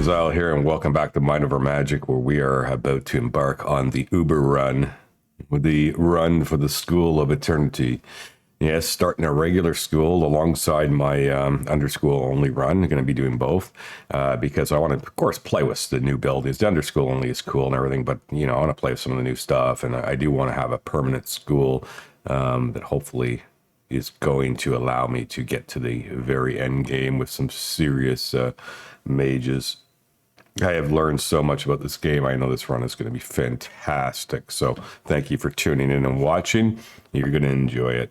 Azile here, and welcome back to Mind Over Magic, where we are about to embark on the Uber run, with the run for the School of Eternity. Yes, starting a regular school alongside my UnderSchool only run. I'm going to be doing both because I want to, of course, play with the new buildings. The UnderSchool only is cool and everything, but, you know, I want to play with some of the new stuff, and I do want to have a permanent school that hopefully is going to allow me to get to the very end game with some serious mages. I have learned so much about this game. I know this run is going to be fantastic. So thank you for tuning in and watching. You're going to enjoy it.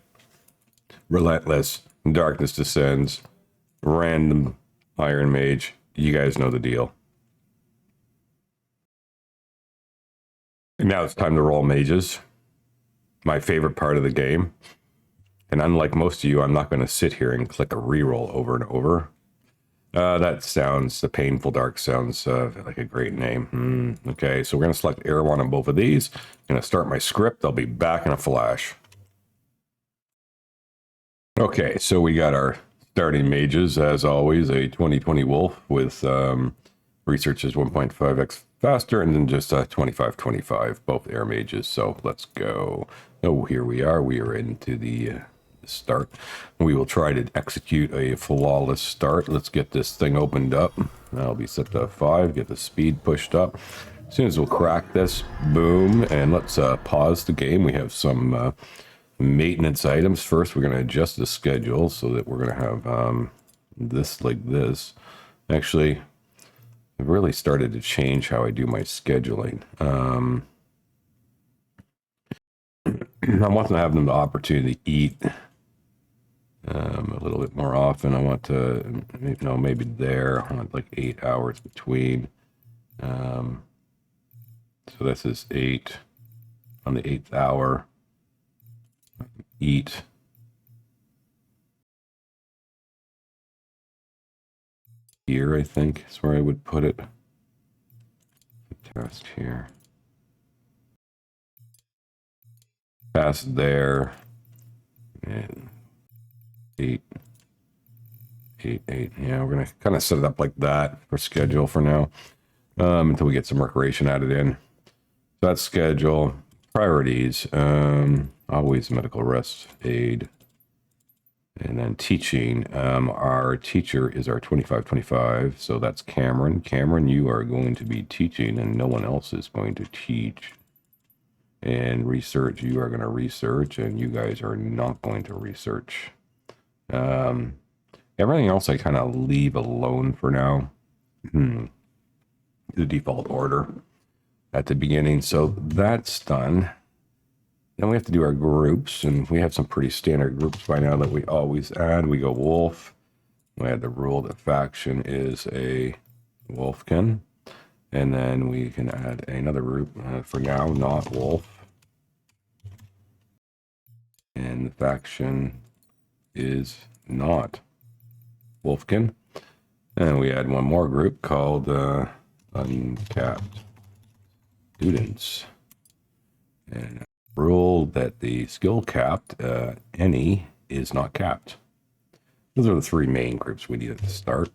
Relentless, Darkness Descends, Random Iron Mage. You guys know the deal. And now it's time to roll mages. My favorite part of the game. And unlike most of you, I'm not going to sit here and click a reroll over and over. That sounds, the Painful Dark sounds like a great name. Okay, so we're going to select Air 1 on both of these. I'm going to start my script. I'll be back in a flash. Okay, so we got our starting mages, as always, a 2020 Wolf with research is 1.5x faster, and then just 2525, both air mages. So let's go. Oh, here we are. We are into the start. We will try to execute a flawless start. Let's get this thing opened up. That'll be set to 5. Get the speed pushed up. As soon as we'll crack this, boom, and let's pause the game. We have some maintenance items. First, we're going to adjust the schedule so that we're going to have this like this. Actually, I've really started to change how I do my scheduling. I want to have them the opportunity to eat a little bit more often. I want to, you know, maybe there. I want like 8 hours between. So this is 8 on the 8th hour. Eat. Here, I think, is where I would put it. Test here. Past there. And 8. 8, 8. Yeah, we're going to kind of set it up like that for schedule for now until we get some recreation added in. So that's schedule. Priorities. Always medical rest aid. And then teaching. Our teacher is our 2525. So that's Cameron. Cameron, you are going to be teaching and no one else is going to teach. And research, you are going to research and you guys are not going to research. Everything else I kind of leave alone for now. The default order at the beginning. So that's done. Then we have to do our groups, and we have some pretty standard groups by now that we always add. We go wolf. We add the rule that faction is a wolfkin. And then we can add another group for now, not wolf. And the faction is not wolfkin. And we add one more group called uncapped students. And rule that the skill capped, any, is not capped. Those are the 3 main groups we need at the start.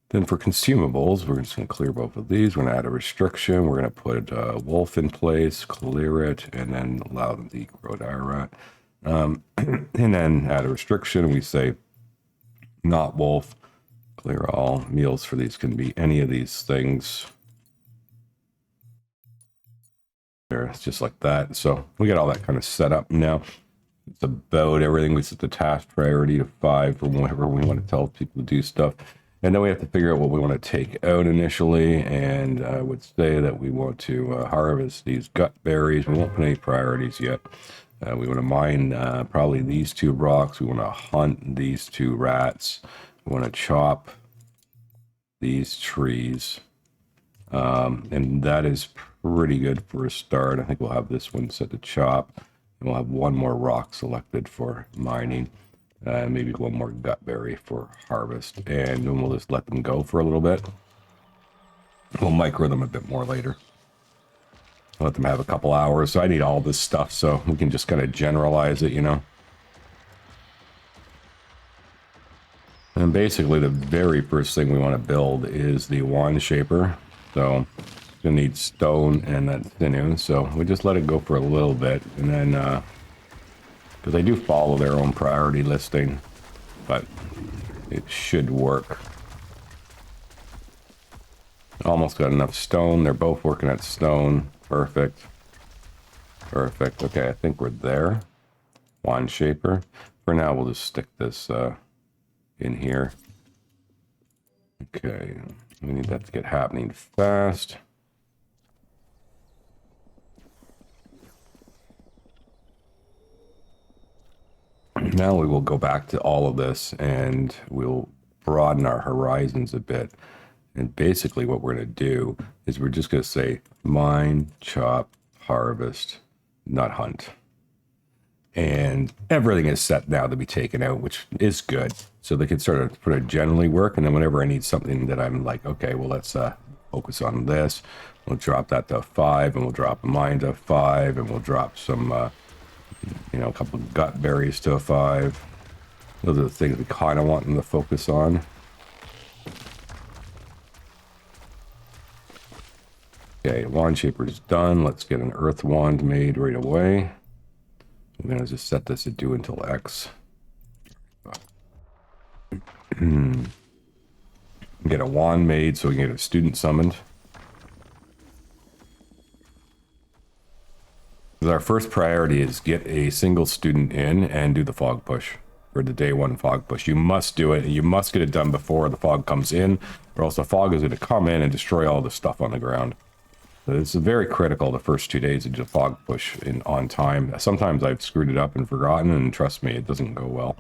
Then for consumables, we're just going to clear both of these. We're going to add a restriction. We're going to put wolf in place, clear it, and then allow them to grow Dirat. And then add a restriction. We say not wolf, clear all. Meals for these can be any of these things. There, it's just like that. So we got all that kind of set up now. It's about everything. We set the task priority to 5 for whenever we want to tell people to do stuff. And then we have to figure out what we want to take out initially. And I would say that we want to harvest these gut berries. We won't put any priorities yet. We want to mine probably these 2 rocks. We want to hunt these 2 rats. We want to chop these trees. And that is pretty good for a start. I think we'll have this one set to chop. And we'll have 1 more rock selected for mining. Maybe 1 more gutberry for harvest. And then we'll just let them go for a little bit. We'll micro them a bit more later. Let them have a couple hours. So I need all this stuff so we can just kind of generalize it, you know. And basically the very first thing we want to build is the wand shaper. So it's gonna need stone and that sinew. So we just let it go for a little bit, and then because they do follow their own priority listing, but it should work. Almost got enough stone. They're both working at stone. Perfect. Perfect. Okay, I think we're there. Wand shaper. For now, we'll just stick this in here. Okay, we need that to get happening fast. Now we will go back to all of this and we'll broaden our horizons a bit. And basically what we're going to do is we're just going to say mine, chop, harvest, nut hunt. And everything is set now to be taken out, which is good. So they can sort of put it generally work. And then whenever I need something that I'm like, okay, well, let's focus on this. We'll drop that to 5, and we'll drop mine to 5, and we'll drop some, you know, a couple of gut berries to 5. Those are the things we kind of want them to focus on. Okay, wand shaper is done. Let's get an earth wand made right away. I'm going to just set this to do until X. Get a wand made so we can get a student summoned. Our first priority is get a single student in and do the fog push for the day 1 fog push. You must do it, and you must get it done before the fog comes in, or else the fog is going to come in and destroy all the stuff on the ground. It's very critical the first 2 days to do the fog push in on time. Sometimes I've screwed it up and forgotten, and trust me, it doesn't go well.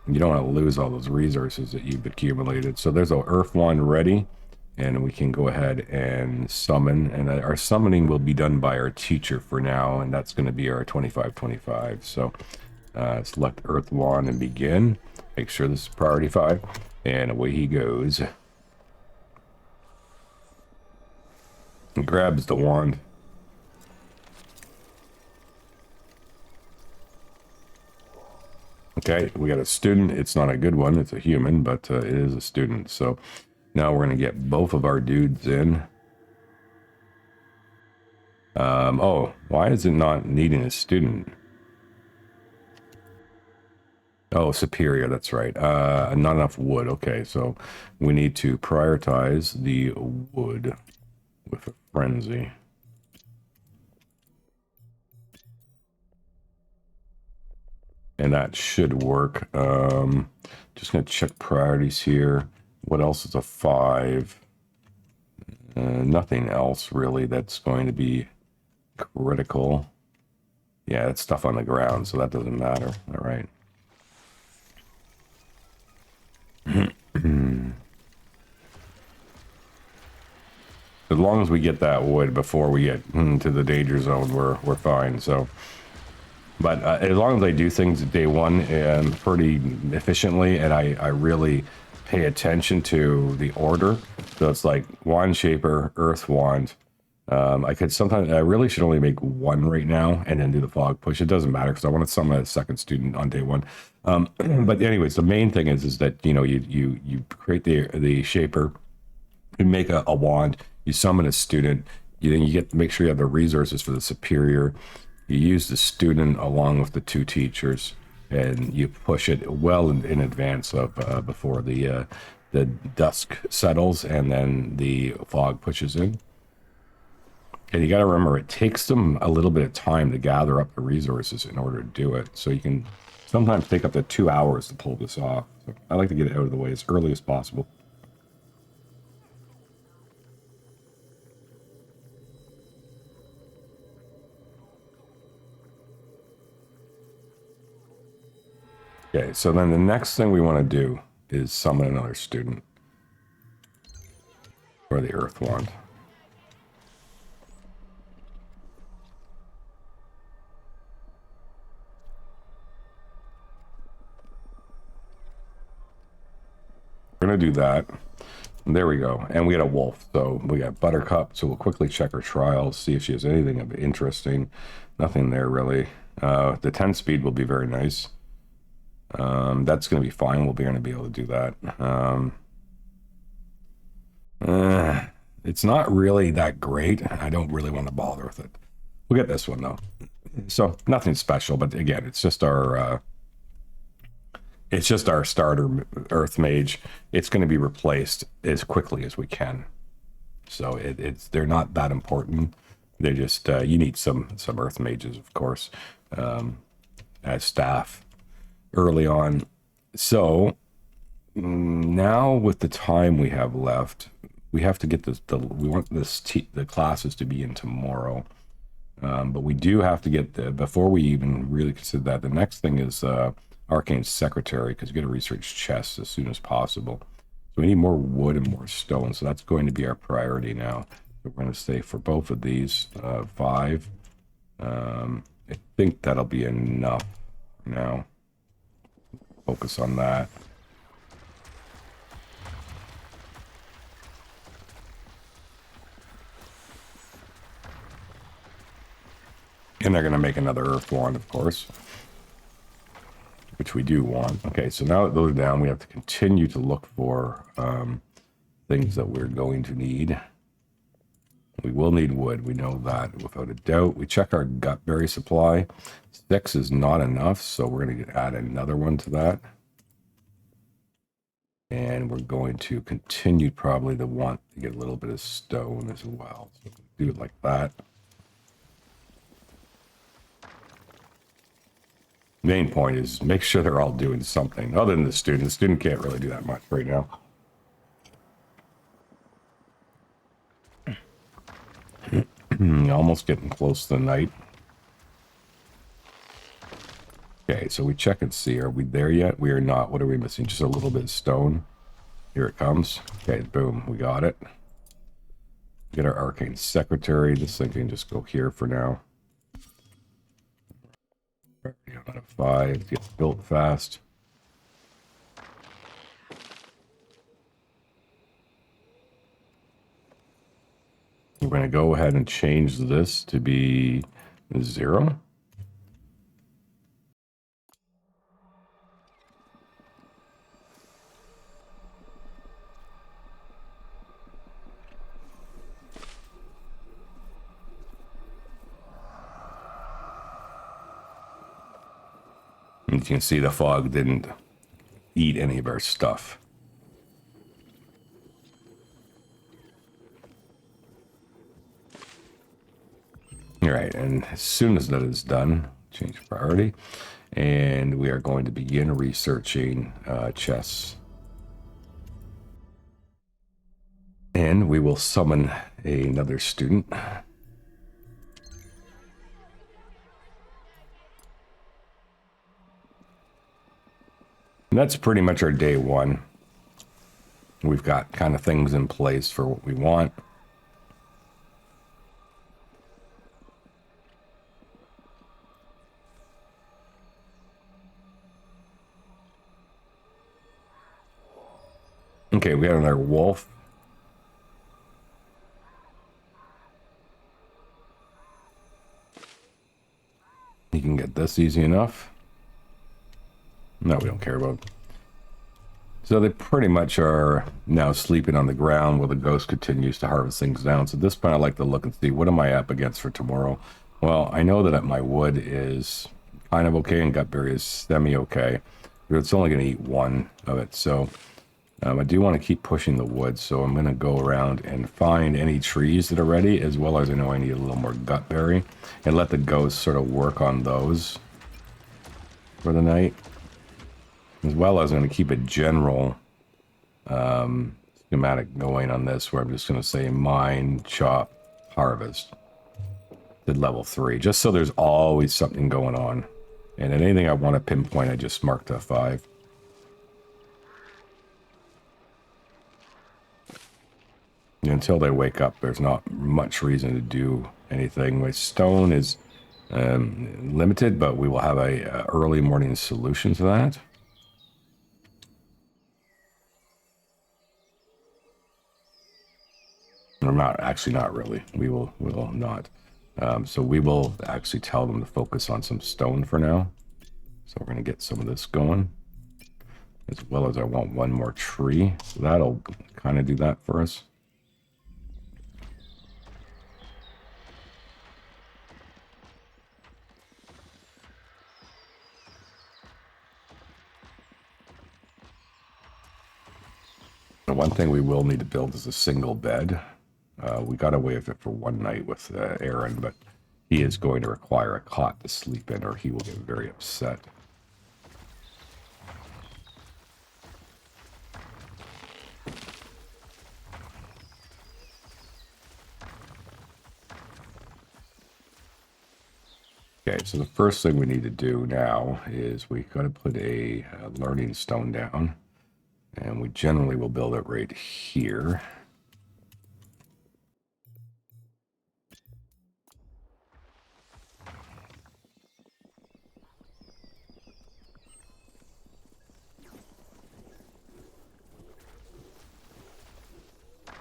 You don't want to lose all those resources that you've accumulated. So there's an earth wand ready, and we can go ahead and summon. And our summoning will be done by our teacher for now, and that's going to be our 25-25. So select earth wand and begin. Make sure this is priority 5, and away he goes. And grabs the wand. Okay, we got a student. It's not a good one. It's a human, but it is a student. So now we're going to get both of our dudes in. Oh, why is it not needing a student? Oh, superior, that's right. Not enough wood. Okay, so we need to prioritize the wood with a frenzy. And that should work. Just gonna check priorities here. What else is a 5? Nothing else really that's going to be critical. Yeah, it's stuff on the ground, so that doesn't matter. All right. As long as we get that wood before we get to the danger zone, we're fine. So, but as long as I do things day 1 pretty efficiently, and I really pay attention to the order. So it's like wand shaper, earth wand. I could sometimes, I really should only make 1 right now and then do the fog push. It doesn't matter because I want to summon a second student on day 1. But anyways, the main thing is that, you know, you create the shaper, you make a wand, you summon a student, then you get to make sure you have the resources for the superior. You use the student along with the 2 teachers, and you push it well in advance of before the dusk settles, and then the fog pushes in. And you got to remember, it takes them a little bit of time to gather up the resources in order to do it. So you can sometimes take up to 2 hours to pull this off. So I like to get it out of the way as early as possible. Okay, so then the next thing we want to do is summon another student for the earth wand. We're going to do that. And there we go. And we got a wolf. So we got Buttercup. So we'll quickly check her trials, see if she has anything of interesting. Nothing there really. The 10 speed will be very nice. That's going to be fine. We'll be going to be able to do that. It's not really that great. I don't really want to bother with it. We'll get this one though. So nothing special, but again, it's just our starter Earth Mage. It's going to be replaced as quickly as we can. So they're not that important. They just you need some Earth Mages, of course, as staff early on. So now with the time we have left, we have to get we want the classes to be in tomorrow. But we do have to get before we even really consider that, the next thing is Arcane Secretary, because you got to research chests as soon as possible. So we need more wood and more stone, so that's going to be our priority now. We're going to say for both of these 5. I think that'll be enough now. Focus on that. And they're going to make another Earth Wand, of course, which we do want. Okay, so now that those are down, we have to continue to look for things that we're going to need. We will need wood. We know that without a doubt. We check our gutberry supply. 6 is not enough, so we're going to add another one to that. And we're going to continue probably to want to get a little bit of stone as well. So do it like that. Main point is make sure they're all doing something other than the student. The student can't really do that much right now. Almost getting close to the night. Okay, so we check and see. Are we there yet? We are not. What are we missing? Just a little bit of stone. Here it comes. Okay, boom. We got it. Get our Arcane Secretary. This thing can just go here for now. Out of 5. Gets built fast. We're going to go ahead and change this to be 0. And you can see the fog didn't eat any of our stuff. All right, and as soon as that is done, change priority, and we are going to begin researching chests. And we will summon another student. And that's pretty much our day 1. We've got kind of things in place for what we want. Okay, we got another wolf. You can get this easy enough. No, we don't care about. So they pretty much are now sleeping on the ground while the ghost continues to harvest things down. So at this point, I like to look and see, what am I up against for tomorrow? Well, I know that my wood is kind of okay and gutberry is semi-okay. But it's only going to eat 1 of it. So I do want to keep pushing the wood. So I'm going to go around and find any trees that are ready, as well as I know I need a little more gutberry, and let the ghost sort of work on those for the night. As well as I'm going to keep a general schematic going on this, where I'm just going to say mine, chop, harvest at level 3, just so there's always something going on. And anything I want to pinpoint, I just mark to 5. And until they wake up, there's not much reason to do anything. My stone is limited, but we will have a early morning solution to that. Or not, actually not really. We will not. So we will actually tell them to focus on some stone for now. So we're going to get some of this going. as well as I want one more tree. So that'll kind of do that for us. The one thing we will need to build is a single bed. We got away with it for one night with Aaron, but he is going to require a cot to sleep in or he will get very upset. Okay, so the first thing we need to do now is we got to put a learning stone down, and we generally will build it right here.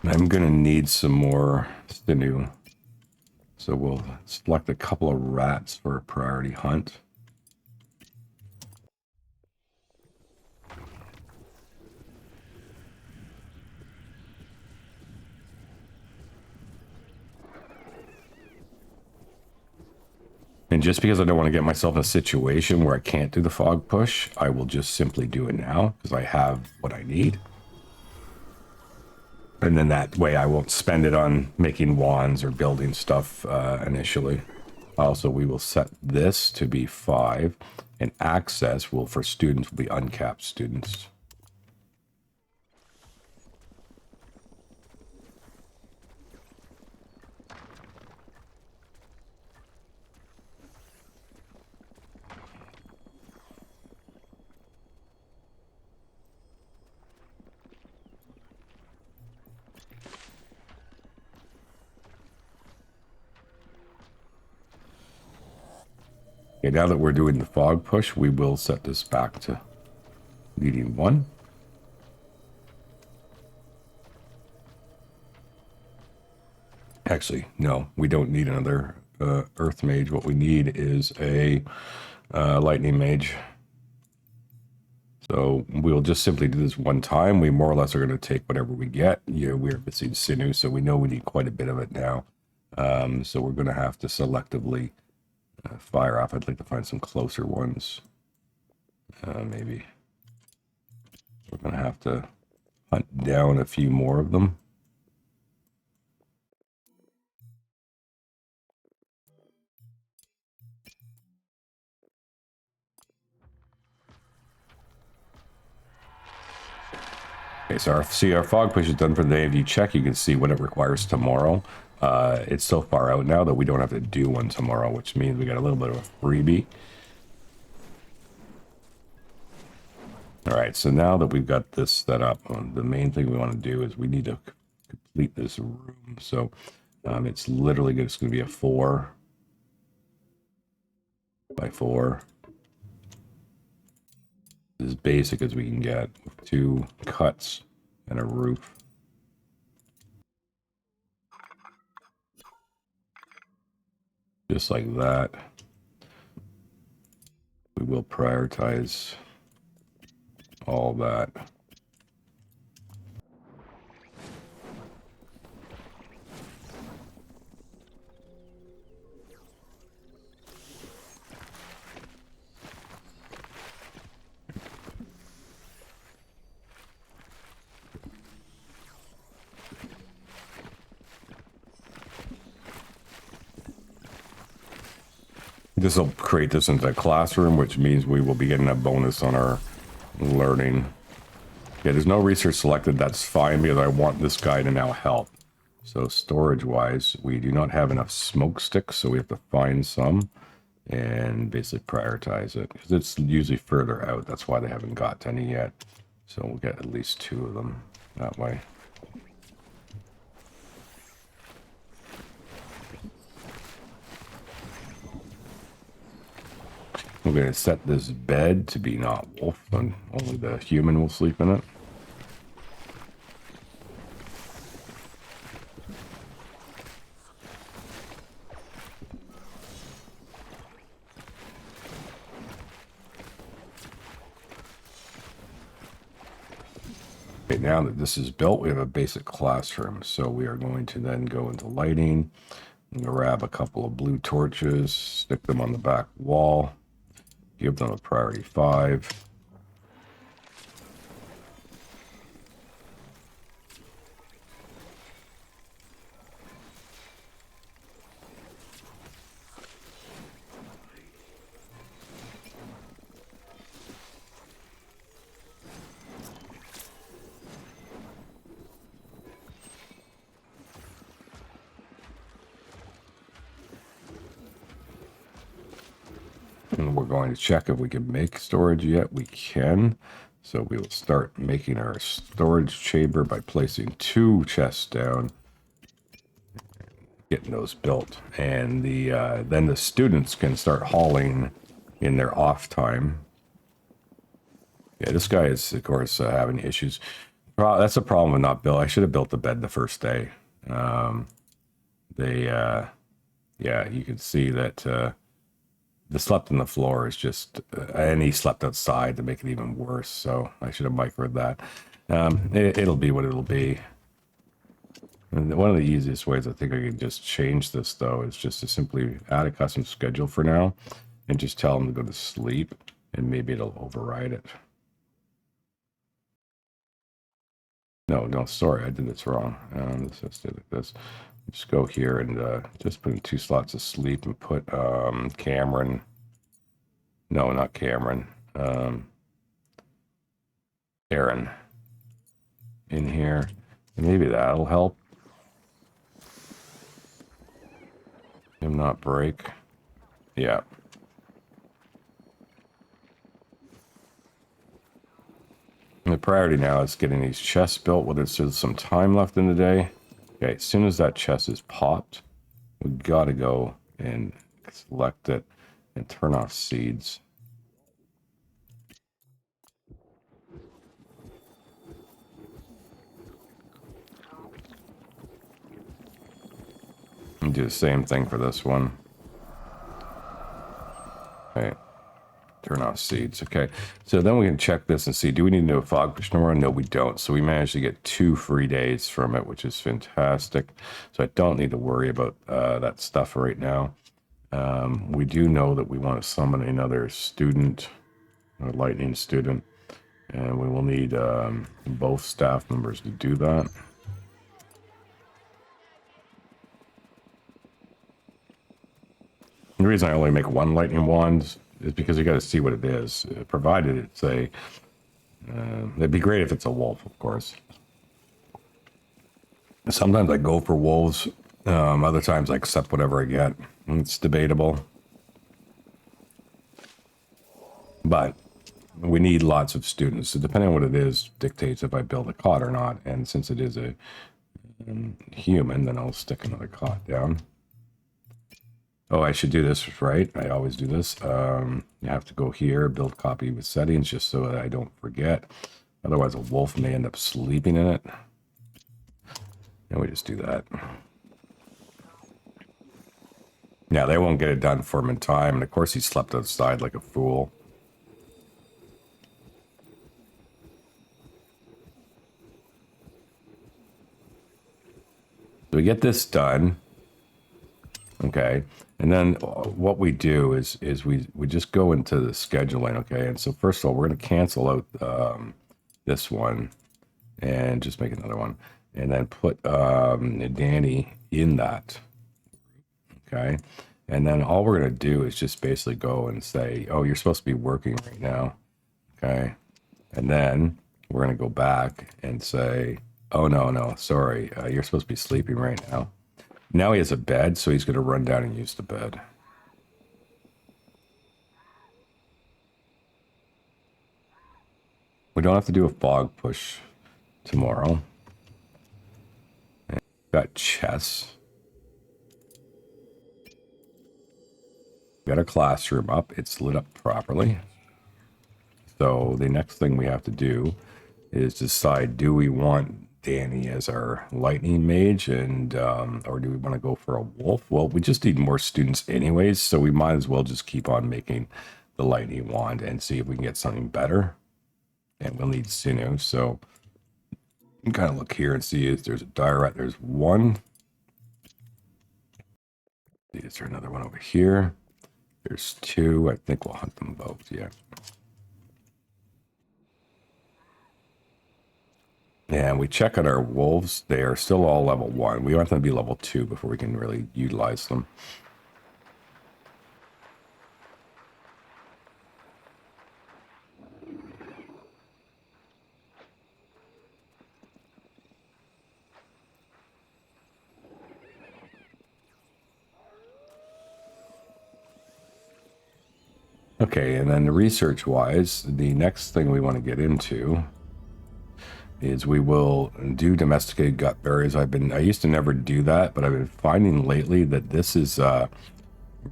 I'm going to need some more sinew. So we'll select a couple of rats for a priority hunt. And just because I don't want to get myself in a situation where I can't do the fog push, I will just simply do it now because I have what I need. And then that way I won't spend it on making wands or building stuff initially. Also, we will set this to be 5, and access will, for students, will be uncapped students. Okay, now that we're doing the fog push, we will set this back to leading 1. Actually, no, we don't need another earth mage. What we need is a lightning mage. So we'll just simply do this one time. We more or less are going to take whatever we get. Yeah, we're missing sinew, so we know we need quite a bit of it now. So we're going to have to selectively fire off. I'd like to find some closer ones. Maybe we're going to have to hunt down a few more of them. Okay, so our fog push is done for the day. If you check, you can see what it requires tomorrow. It's so far out now that we don't have to do one tomorrow, which means we got a little bit of a freebie. All right, so now that we've got this set up, the main thing we want to do is we need to complete this room. So it's literally just going to be a 4 by 4. As basic as we can get, with 2 cuts and a roof. Just like that. We will prioritize all that. This will create this into a classroom, which means we will be getting a bonus on our learning. Yeah, there's no research selected. That's fine because I want this guy to now help. So storage-wise, we do not have enough smoke sticks, so we have to find some and basically prioritize it because it's usually further out. That's why they haven't got any yet. So we'll get at least 2 of them that way. We're going to set this bed to be not wolf, and only the human will sleep in it. Okay, now that this is built, we have a basic classroom. So we are going to then go into lighting, grab a couple of blue torches, stick them on the back wall, give them a priority 5. And we're going to check if we can make storage yet. We can. So we will start making our storage chamber by placing 2 chests down, getting those built. And then the students can start hauling in their off time. Yeah, this guy is, of course, having issues. That's a problem with not built. I should have built the bed the first day. Yeah, you can see that the slept on the floor is just, and he slept outside to make it even worse. So I should have microed that. It'll be what it'll be. And one of the easiest ways I think I can just change this, though, is just to simply add a custom schedule for now and just tell him to go to sleep, and maybe it'll override it. No, sorry, I did this wrong. Let's do it like this. Just go here and just put in 2 slots of sleep and put Cameron. No, not Cameron. Aaron in here. And maybe that'll help him not break. Yeah. And the priority now is getting these chests built, whether it's still some time left in the day. Okay, as soon as that chest is popped, we gotta go and select it and turn off seeds. And do the same thing for this one. Okay, turn off seeds. Okay, so then we can check this and see, do we need to do a fog push tomorrow? No, we don't. So we managed to get 2 free days from it, which is fantastic. So I don't need to worry about that stuff right now. We do know that we want to summon another student, a lightning student, and we will need both staff members to do that. The reason I only make 1 lightning wand is because you got to see what it is, provided it's a it'd be great if it's a wolf, of course. Sometimes I go for wolves, other times I accept whatever I get. It's debatable, but we need lots of students, so depending on what it is dictates if I build a cot or not. And since it is a human, then I'll stick another cot down. Oh, I should do this, right? I always do this. You have to go here, build copy with settings, just so that I don't forget. Otherwise, a wolf may end up sleeping in it. And we just do that. Yeah, they won't get it done for him in time. And of course, he slept outside like a fool. So we get this done. Okay, and then what we do is we just go into the scheduling. Okay, and so first of all, we're going to cancel out this one and just make another one, and then put Danny in that. Okay, and then all we're going to do is just basically go and say, oh, you're supposed to be working right now. Okay, and then we're going to go back and say, oh, no, sorry, you're supposed to be sleeping right now. Now he has a bed, so he's going to run down and use the bed. We don't have to do a fog push tomorrow. And got chess. Got a classroom up. It's lit up properly. So the next thing we have to do is decide, do we want Danny as our lightning mage, and or do we want to go for a wolf? Well, we just need more students anyways, so we might as well just keep on making the lightning wand and see if we can get something better. And we'll need sinew, so can kind of look here and see if there's a dire rat. There's one. Is there another one over here? There's two. I think we'll hunt them both. Yeah. Yeah, and we check on our wolves. They are still all level 1. We want them to be level 2 before we can really utilize them. Okay, and then research-wise, the next thing we want to get into is we will do domesticated gut berries. I used to never do that, but I've been finding lately that this is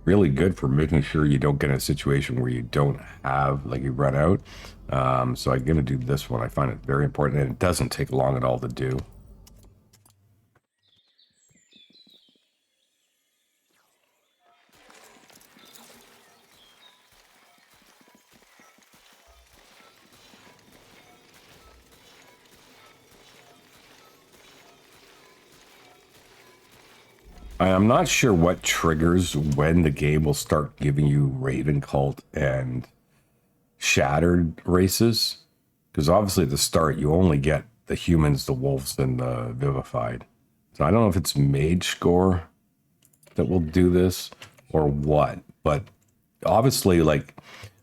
really good for making sure you don't get in a situation where you don't have, like, you run out. So I'm going to do this one. I find it very important, and it doesn't take long at all to do. I'm not sure what triggers when the game will start giving you Raven Cult and Shattered races, because obviously at the start you only get the humans, the wolves, and the vivified. So I don't know if it's mage score that will do this or what, but obviously, like,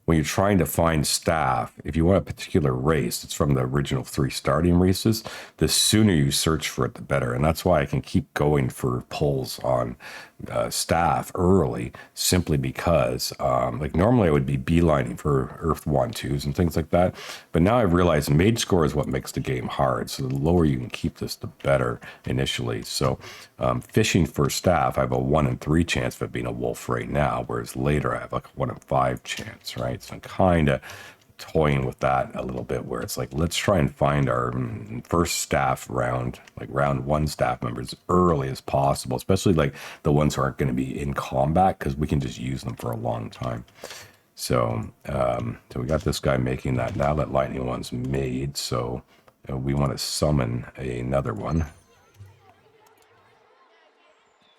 when you're trying to find staff, if you want a particular race, it's from the original 3 starting races, the sooner you search for it, the better. And that's why I can keep going for pulls on staff early, simply because, like, normally I would be beelining for Earth 1-2s and things like that. But now I've realized mage score is what makes the game hard. So the lower you can keep this, the better initially. So fishing for staff, I have a 1 in 3 chance of it being a wolf right now, whereas later I have like a 1 in 5 chance, right? So I'm kind of toying with that a little bit, where it's like, let's try and find our first staff round, like round 1 staff members, early as possible, especially like the ones who aren't going to be in combat, because we can just use them for a long time. So so we got this guy making that. Now that lightning one's made, so we want to summon another one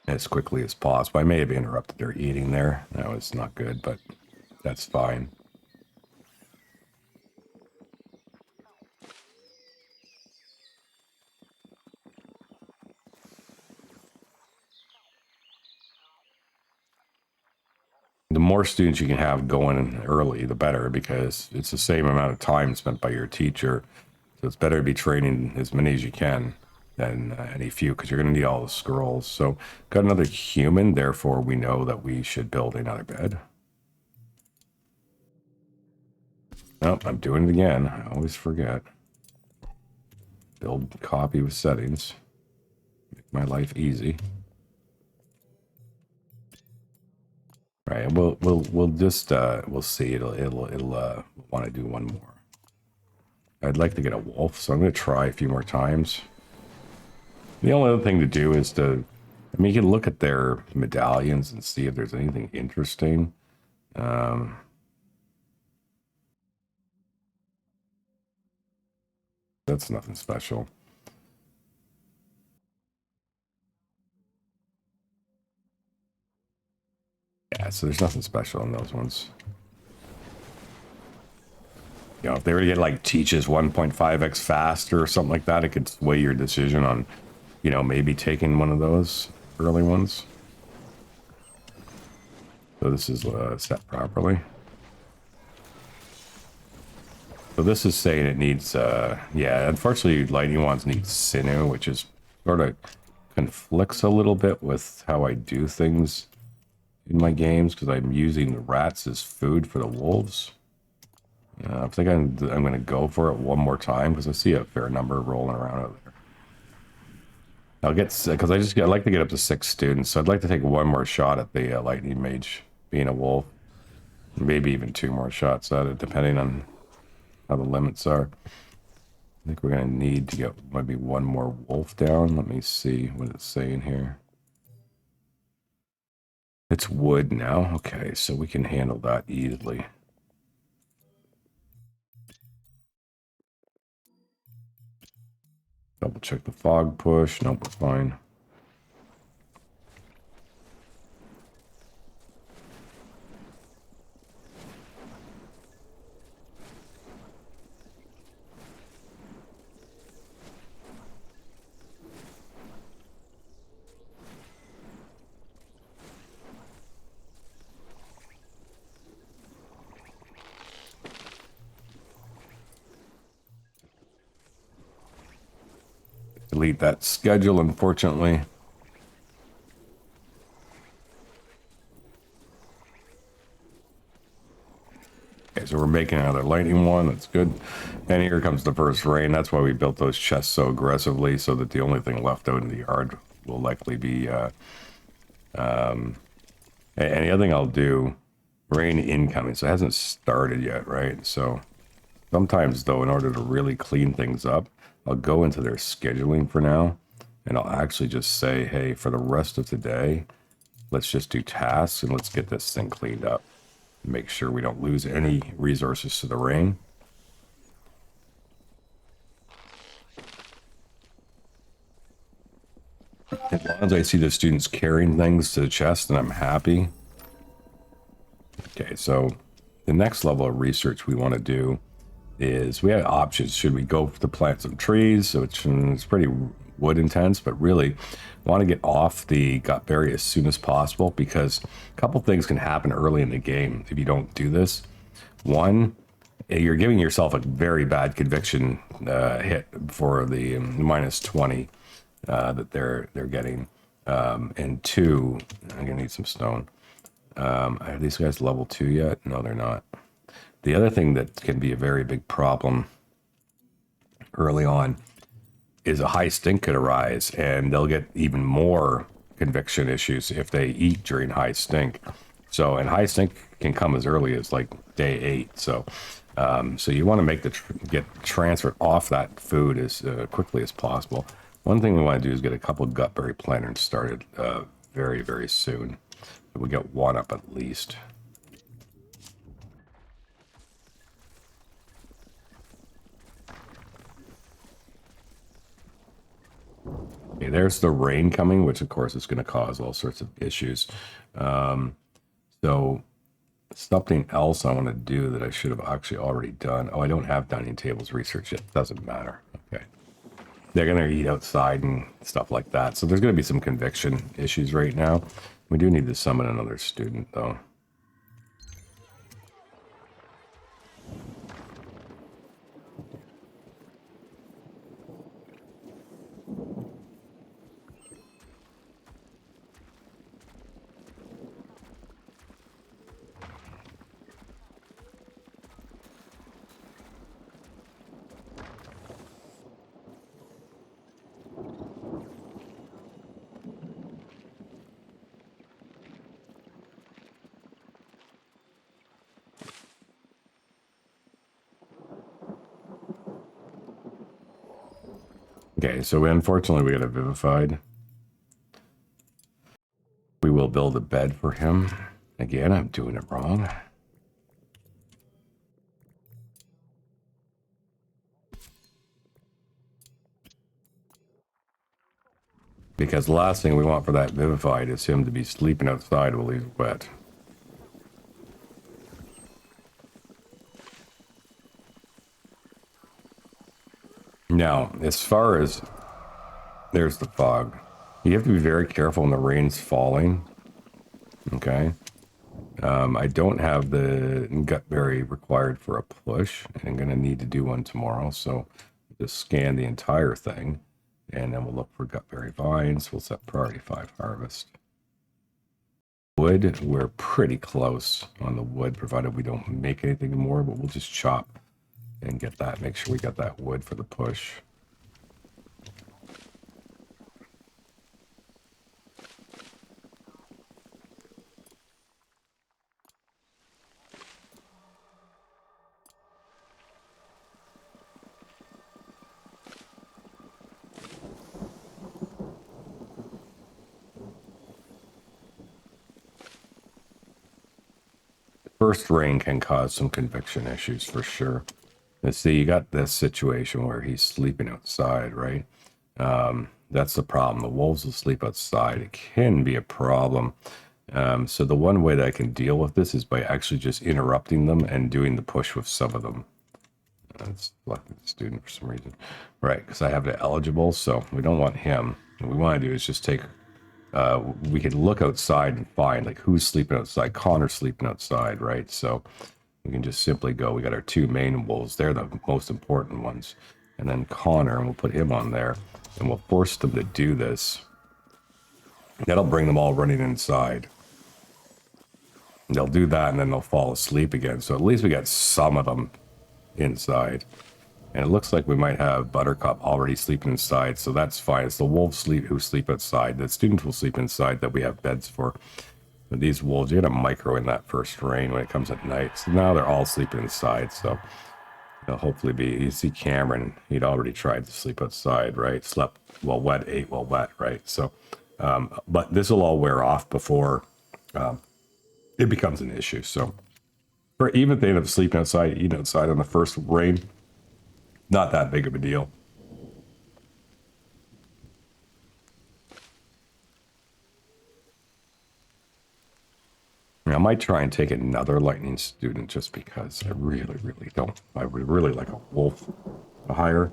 as quickly as possible. I may have interrupted their eating there. That was not good, but that's fine. The more students you can have going early, the better, because it's the same amount of time spent by your teacher. So it's better to be training as many as you can than any few, because you're going to need all the scrolls. So got another human, therefore we know that we should build another bed. Nope, I'm doing it again. I always forget. Build copy with settings. Make my life easy. Right, we'll just we'll see. It'll want to do one more. I'd like to get a wolf, so I'm going to try a few more times. The only other thing to do is to, I mean, you can look at their medallions and see if there's anything interesting. That's nothing special. Yeah, so there's nothing special in those ones. You know, if they were to get like teaches 1.5x faster or something like that, it could sway your decision on, you know, maybe taking one of those early ones. So this is set properly. So this is saying it needs, yeah, unfortunately, lightning wands need sinew, which is sort of conflicts a little bit with how I do things in my games, because I'm using the rats as food for the wolves. I think I'm going to go for it one more time, because I see a fair number rolling around out there. I'll get, because I like to get up to 6 students, so I'd like to take one more shot at the lightning mage being a wolf. Maybe even 2 more shots at it, depending on how the limits are. I think we're going to need to get maybe 1 more wolf down. Let me see what it's saying here. It's wood now. Okay, so we can handle that easily. Double check the fog push. Nope, we're fine. Delete that schedule, unfortunately. Okay, so we're making another lightning one. That's good. And here comes the first rain. That's why we built those chests so aggressively, so that the only thing left out in the yard will likely be... and the other thing I'll do, rain incoming. So it hasn't started yet, right? So sometimes, though, in order to really clean things up, I'll go into their scheduling for now, and I'll actually just say, hey, for the rest of today, let's just do tasks, and let's get this thing cleaned up. Make sure we don't lose any resources to the rain. As long as I see the students carrying things to the chest, then I'm happy. Okay, so the next level of research we want to do is we have options. Should we go to plant some trees, which is pretty wood intense, but really want to get off the gutberry as soon as possible, because a couple things can happen early in the game if you don't do this. One, you're giving yourself a very bad conviction hit for the minus 20 that they're getting. And two, I'm gonna need some stone. Are these guys level 2 yet? No, they're not. The other thing that can be a very big problem early on is a high stink could arise, and they'll get even more conviction issues if they eat during high stink. So, and high stink can come as early as like day 8. So, so you want to make get transferred off that food as quickly as possible. One thing we want to do is get a couple of gutberry planters started very, very soon. We'll get one up at least. Okay, there's the rain coming, which of course is going to cause all sorts of issues. So something else I want to do that I should have actually already done. Oh, I don't have dining tables research yet. Doesn't matter. Okay. They're going to eat outside and stuff like that. So there's going to be some conviction issues right now. We do need to summon another student, though. Okay, so unfortunately we got a vivified. We will build a bed for him. Again, I'm doing it wrong. Because the last thing we want for that vivified is him to be sleeping outside while he's wet. Now, as far as there's the fog, you have to be very careful when the rain's falling. Okay. I don't have the gutberry required for a push. I'm going to need to do one tomorrow. So just scan the entire thing, and then we'll look for gutberry vines. We'll set priority 5 harvest. Wood, we're pretty close on the wood, provided we don't make anything more, but we'll just chop and get that, make sure we got that wood for the push. First rain can cause some conviction issues for sure. Let's see, you got this situation where he's sleeping outside, right? That's the problem. The wolves will sleep outside. It can be a problem. So the one way that I can deal with this is by actually just interrupting them and doing the push with some of them. It's selecting the student for some reason. Right, because I have it eligible, so we don't want him. What we want to do is just take, we can look outside and find like who's sleeping outside. Connor's sleeping outside, right? So we can just simply go, we got our two main wolves. They're the most important ones. And then Connor, and we'll put him on there. And we'll force them to do this. That'll bring them all running inside. And they'll do that, and then they'll fall asleep again. So at least we got some of them inside. And it looks like we might have Buttercup already sleeping inside, so that's fine. It's the wolves who sleep outside. The students will sleep inside that we have beds for. But these wolves, you got to micro in that first rain when it comes at night. So now they're all sleeping inside, so they'll hopefully be... You see Cameron, he'd already tried to sleep outside, right? Slept while wet, ate while wet, right? So, but this will all wear off before it becomes an issue. So, or even if they end up sleeping outside, eating outside on the first rain, not that big of a deal. I might try and take another lightning student just because I really, really don't. I would really like a wolf to hire.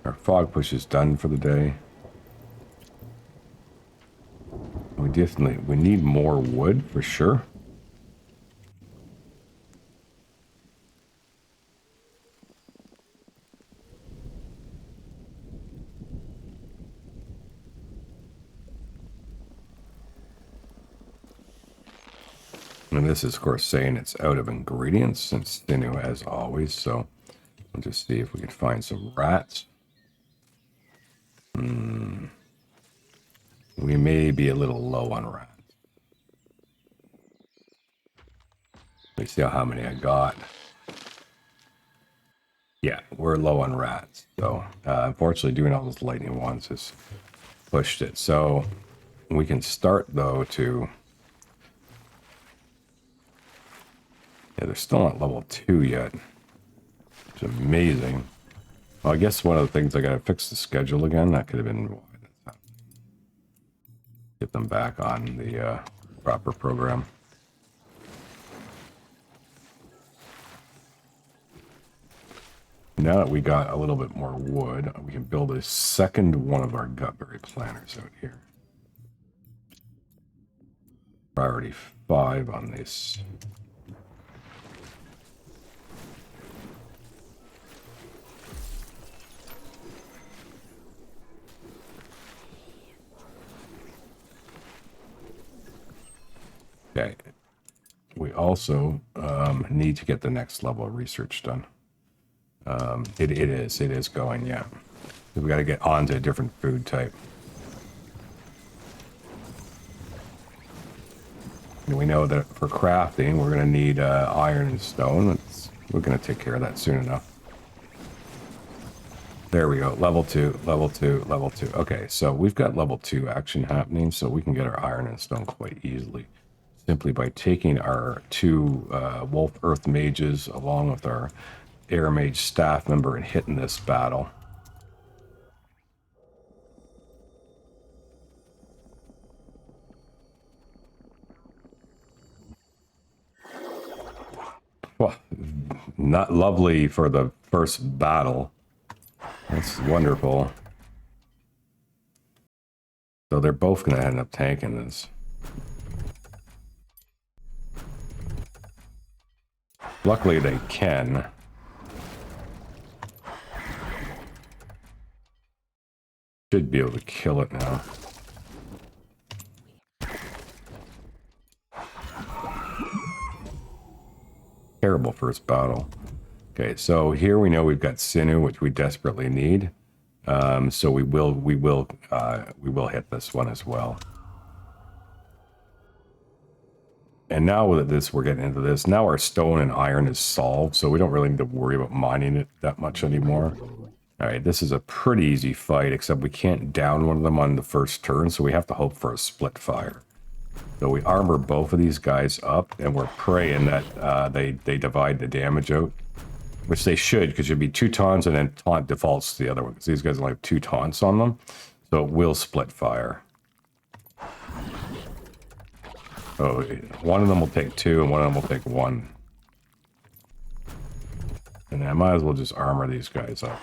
Our fog push is done for the day. We need more wood for sure. And this is, of course, saying it's out of ingredients and sinew as always. So we'll just see if we can find some rats. We may be a little low on rats. Let me see how many I got. Yeah, we're low on rats. So unfortunately, doing all those lightning ones has pushed it. So we can start, though, to... Yeah, they're still not level 2 yet. It's amazing. Well, I guess one of the things I gotta fix the schedule again. That could have been why that's happening. Get them back on the proper program. Now that we got a little bit more wood, we can build a second one of our gutberry planters out here. Priority 5 on this. Okay. We also need to get the next level of research done. It is going, yeah. We got to get onto a different food type. And we know that for crafting, we're going to need iron and stone. We're going to take care of that soon enough. There we go. Level 2, level 2, level 2. Okay, so we've got level 2 action happening, so we can get our iron and stone quite easily. Simply by taking our 2 Wolf Earth Mages along with our Air Mage staff member and hitting this battle. Well, not lovely for the first battle. That's wonderful. So they're both going to end up tanking this. Luckily they can. Should be able to kill it now. Terrible first battle. Okay, so here we know we've got sinew, which we desperately need. So we will hit this one as well. And now with this, we're getting into this. Now our stone and iron is solved, so we don't really need to worry about mining it that much anymore. All right, this is a pretty easy fight, except we can't down one of them on the first turn, so we have to hope for a split fire. So we armor both of these guys up, and we're praying that they divide the damage out, which they should, because you'd be 2 taunts, and then taunt defaults to the other one, because these guys only have 2 taunts on them, so it will split fire. Oh, one of them will take 2, and one of them will take 1. And I might as well just armor these guys up.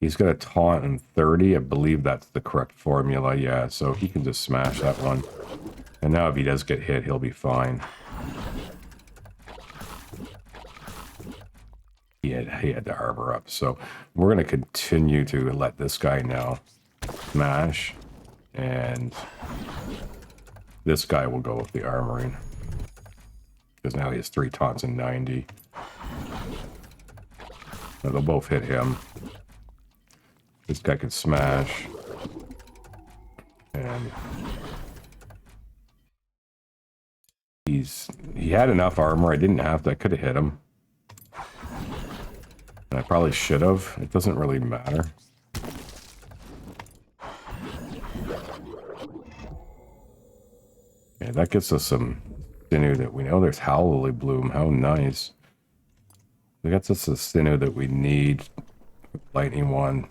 He's got a taunt in 30. I believe that's the correct formula. Yeah, so he can just smash that one. And now if he does get hit, he'll be fine. He had to armor up. So we're going to continue to let this guy now smash. And this guy will go with the armoring. Because now he has 3 taunts and 90. So they'll both hit him. This guy can smash. And he had enough armor. I didn't have to. I could have hit him. And I probably should have. It doesn't really matter. Yeah, that gets us some sinew that we know. There's Howley Bloom. How nice. That gets us the sinew that we need. Lightning one.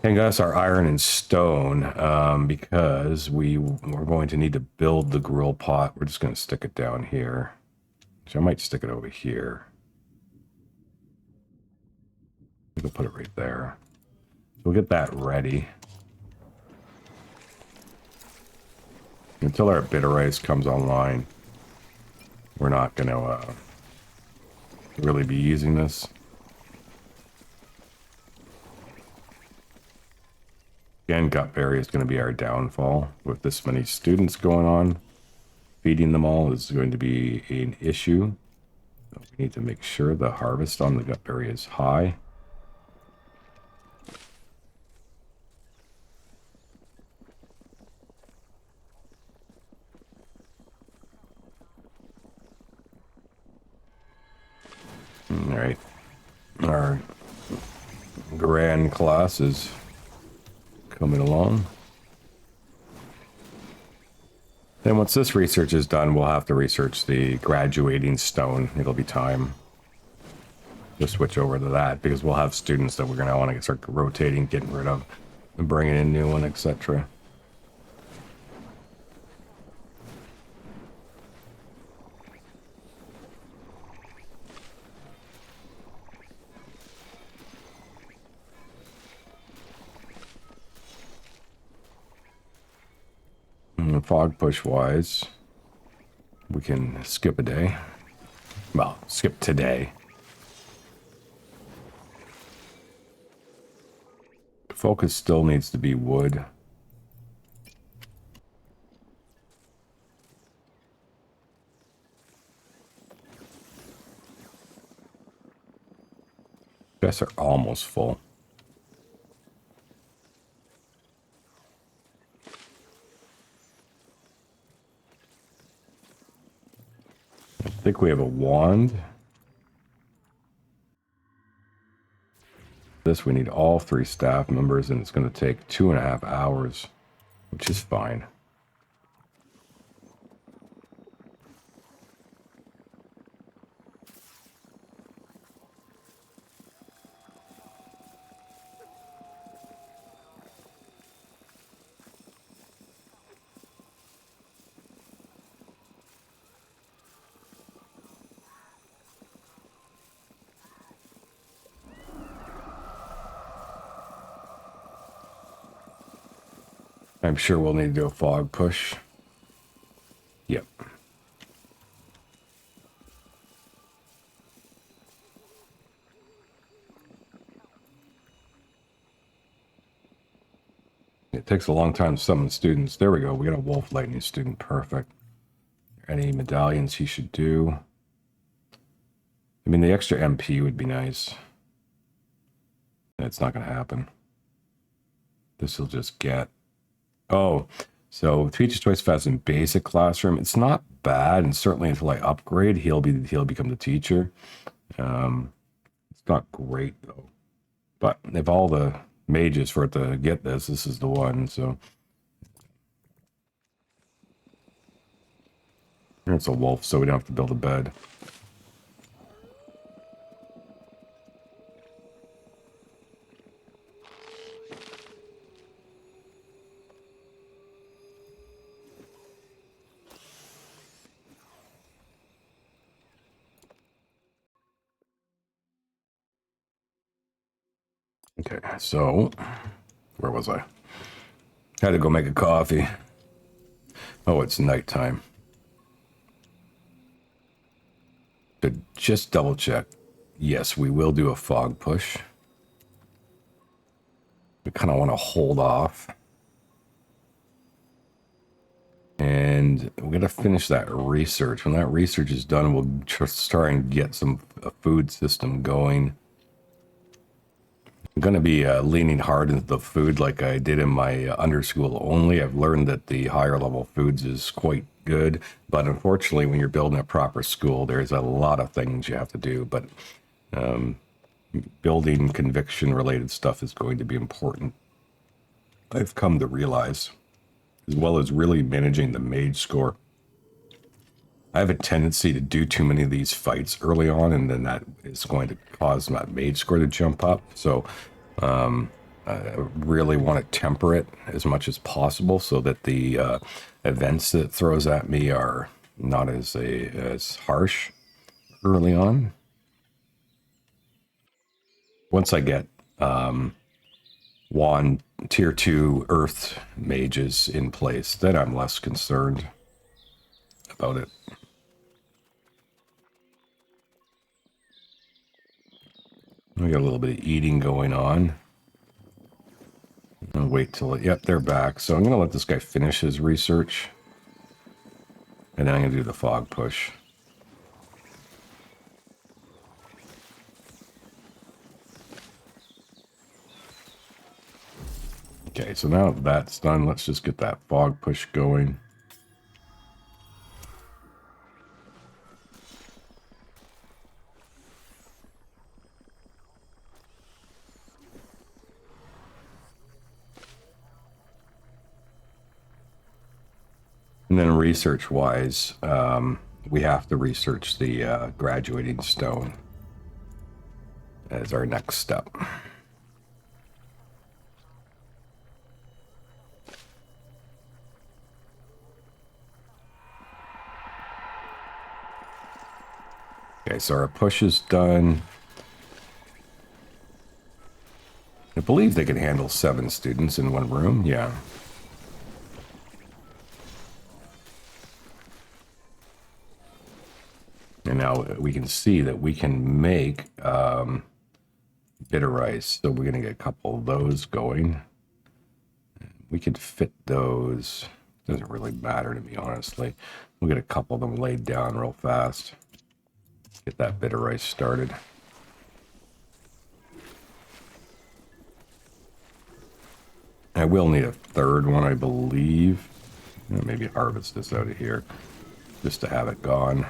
And got us our iron and stone, because we're going to need to build the grill pot. We're just going to stick it down here. So I might stick it over here. We'll put it right there. So we'll get that ready. Until our bitter ice comes online, we're not going to really be using this. Again, gutberry is going to be our downfall. With this many students going on, feeding them all is going to be an issue. So we need to make sure the harvest on the gutberry is high. All right, our grand class is coming along. Then once this research is done, we'll have to research the graduating stone. It'll be time to switch over to that, because we'll have students that we're going to want to start rotating, getting rid of, and bringing in new one, etc. Fog push wise, we can skip a day. Well, skip today. Focus still needs to be wood. Chests are almost full. I think we have a wand. This, we need all 3 staff members, and it's going to take 2.5 hours, which is fine. I'm sure we'll need to do a fog push. Yep. It takes a long time to summon students. There we go. We got a Wolf Lightning student. Perfect. Any medallions he should do? I mean, the extra MP would be nice. It's not going to happen. This will just get... Oh, so Teacher's Choice Fest in basic classroom. It's not bad, and certainly until I upgrade, he'll become the teacher. It's not great though. But if all the mages for it to get this is the one. So it's a wolf, so we don't have to build a bed. Okay, so where was I? Had to go make a coffee. Oh, it's nighttime. To just double check, yes, we will do a fog push. We kind of want to hold off. And we're going to finish that research. When that research is done, we'll just try and get a food system going. I'm going to be leaning hard into the food like I did in my UnderSchool only. I've learned that the higher level foods is quite good, but unfortunately when you're building a proper school, there's a lot of things you have to do, but building conviction related stuff is going to be important. I've come to realize, as well as really managing the mage score. I have a tendency to do too many of these fights early on, and then that is going to cause my mage score to jump up. So I really want to temper it as much as possible so that the events that it throws at me are not as harsh early on. Once I get one tier 2 earth mages in place, then I'm less concerned about it. We got a little bit of eating going on. I'll wait till yep, they're back. So I'm gonna let this guy finish his research, and then I'm gonna do the fog push. Okay, so now that's done, let's just get that fog push going. And then research-wise, we have to research the graduating stone as our next step. Okay, so our push is done. I believe they can handle 7 students in one room, yeah. And now we can see that we can make bitter rice. So we're going to get a couple of those going. We could fit those. Doesn't really matter to me, honestly. We'll get a couple of them laid down real fast. Get that bitter rice started. I will need a third one, I believe. Maybe harvest this out of here just to have it gone.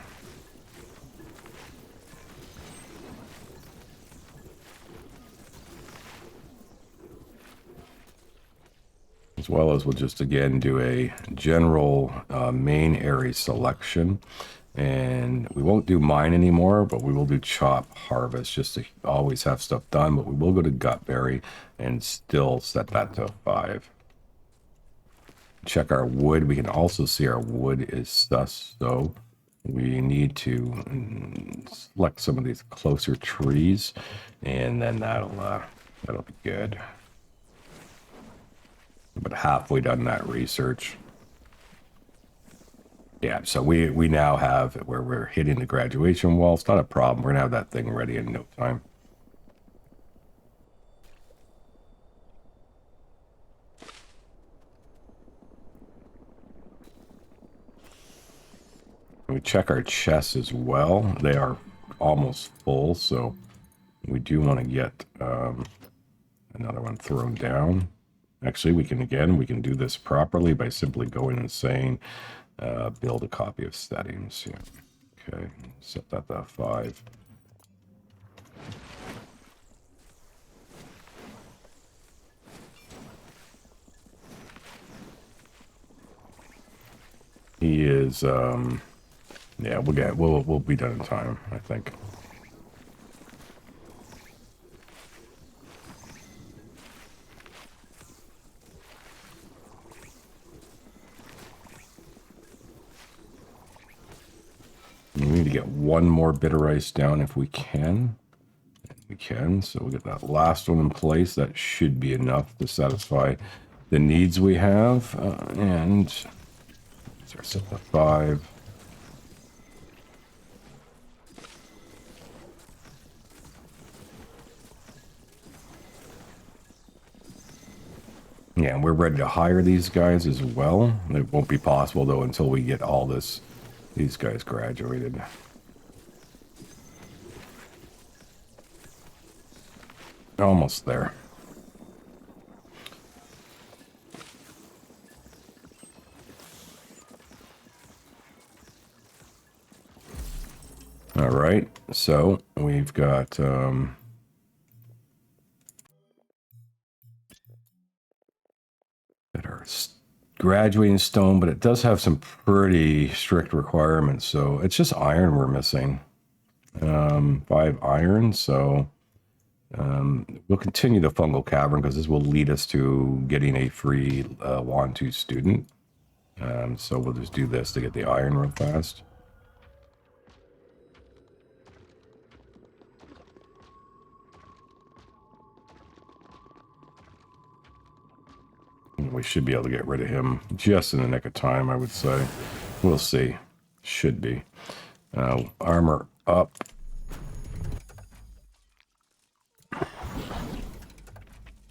As well as we'll just again do a general main area selection, and we won't do mine anymore, but we will do chop harvest just to always have stuff done. But we will go to gutberry and still set that to 5. Check our wood. We can also see our wood is sus, so we need to select some of these closer trees, and then that'll be good. But halfway done that research. Yeah, so we now have where we're hitting the graduation wall. It's not a problem. We're gonna have that thing ready in no time. We check our chests as well. They are almost full, so we do want to get another one thrown down. Actually, we can do this properly by simply going and saying Build a copy of settings. Yeah. Okay. Set that to 5. He is, yeah, we'll be done in time, I think. We need to get one more bitter ice down if we can. We can, so we'll get that last one in place. That should be enough to satisfy the needs we have. And let's set the 5. Yeah, and we're ready to hire these guys as well. It won't be possible though until we get all these guys graduated. Almost there. All right, so we've got that are graduating stone, but it does have some pretty strict requirements. So it's just iron we're missing. 5 iron, so we'll continue the fungal cavern because this will lead us to getting a free Wand 2 student. So we'll just do this to get the iron real fast. We should be able to get rid of him just in the nick of time, I would say. We'll see. Should be. Armor up.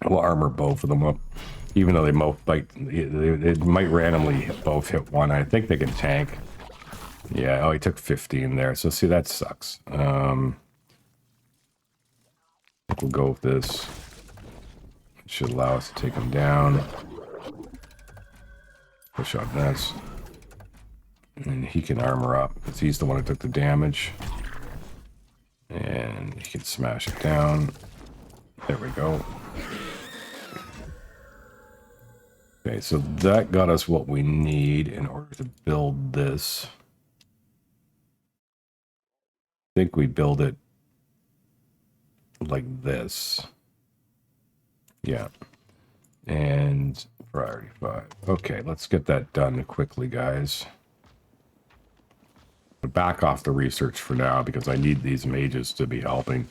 We'll armor both of them up. Even though they might randomly both hit one. I think they can tank. Yeah, oh, he took 15 there. So see, that sucks. I think we'll go with this. It should allow us to take him down. Push on this. And he can armor up because he's the one who took the damage. And he can smash it down. There we go. Okay, so that got us what we need in order to build this. I think we build it like this. Yeah. And priority 5. Okay, let's get that done quickly, guys. Back off the research for now because I need these mages to be helping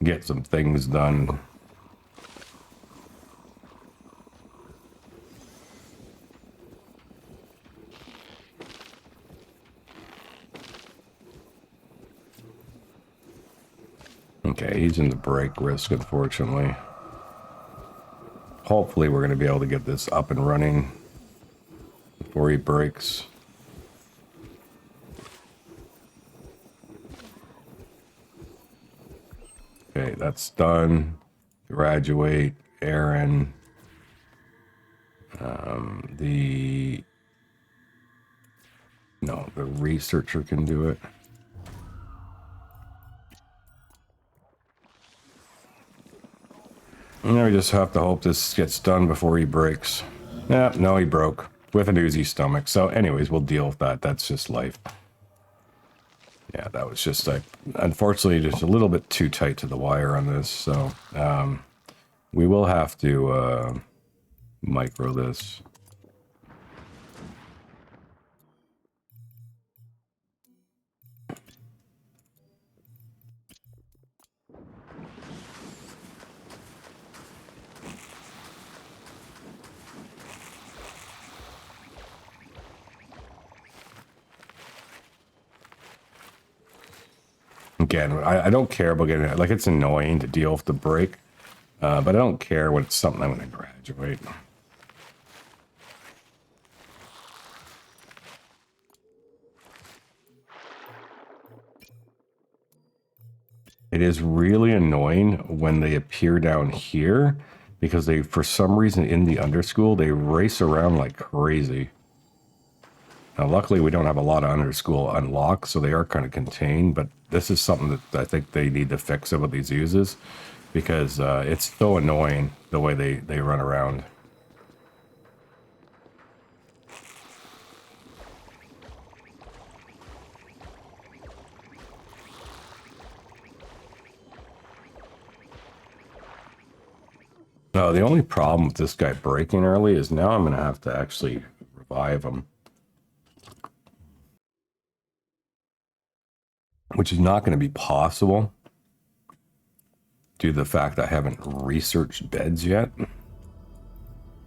get some things done. Okay, he's in the break risk, unfortunately. Hopefully we're going to be able to get this up and running before he breaks. Okay, that's done. Graduate, Aaron. The researcher can do it. And we just have to hope this gets done before he breaks. Yeah, no, he broke with an oozy stomach. So anyways, we'll deal with that. That's just life. Yeah, that was just like, unfortunately, just a little bit too tight to the wire on this. So we will have to micro this. Again, I don't care about getting it. Like, it's annoying to deal with the break, but I don't care when it's something I'm going to graduate. It is really annoying when they appear down here because they, for some reason, in the underschool, they race around like crazy. Now, luckily, we don't have a lot of UnderSchool unlocked, so they are kind of contained, but this is something that I think they need to fix with these uses, because it's so annoying the way they run around. No, the only problem with this guy breaking early is now I'm going to have to actually revive him, which is not going to be possible due to the fact that I haven't researched beds yet.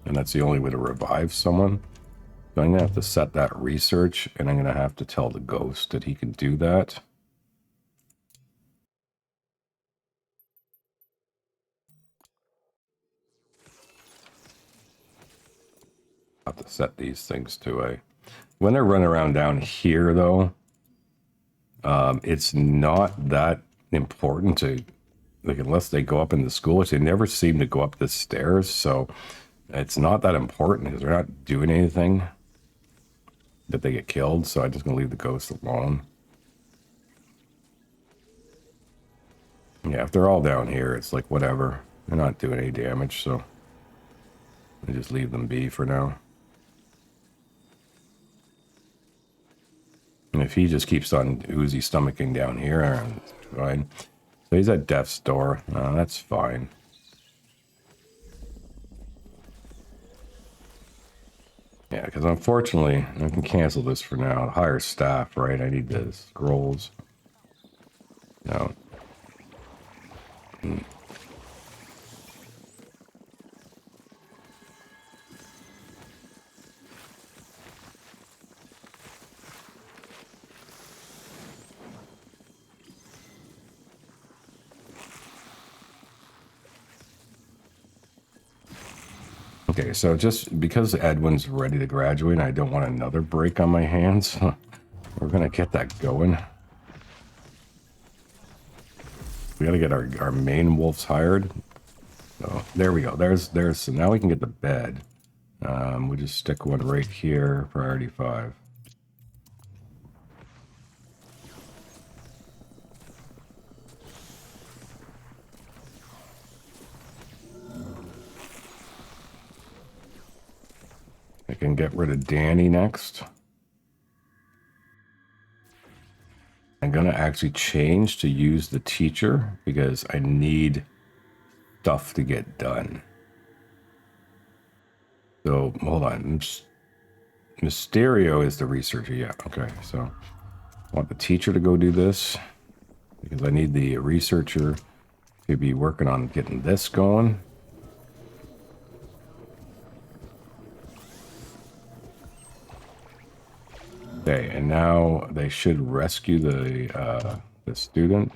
And that's the only way to revive someone. So I'm going to have to set that research, and I'm going to have to tell the ghost that he can do that. I have to set these things to a... When they're running around down here, though, it's not that important to... Like, unless they go up in the school, which they never seem to go up the stairs, so it's not that important because they're not doing anything that they get killed, so I'm just going to leave the ghost alone. Yeah, if they're all down here, it's like, whatever. They're not doing any damage, so I just leave them be for now. And if he just keeps on oozy stomaching down here, it's fine. So he's at death's door. That's fine. Yeah, because unfortunately, I can cancel this for now. Hire staff, right? I need the scrolls. No. Okay, so just because Edwin's ready to graduate, and I don't want another break on my hands, we're going to get that going. We got to get our main wolves hired. So there we go. There's so now we can get the bed. We just stick one right here, priority 5. I can get rid of Danny next. I'm going to actually change to use the teacher because I need stuff to get done. So, hold on. Mysterio is the researcher. Yeah, okay. So, I want the teacher to go do this because I need the researcher to be working on getting this going. Okay, and now they should rescue the student.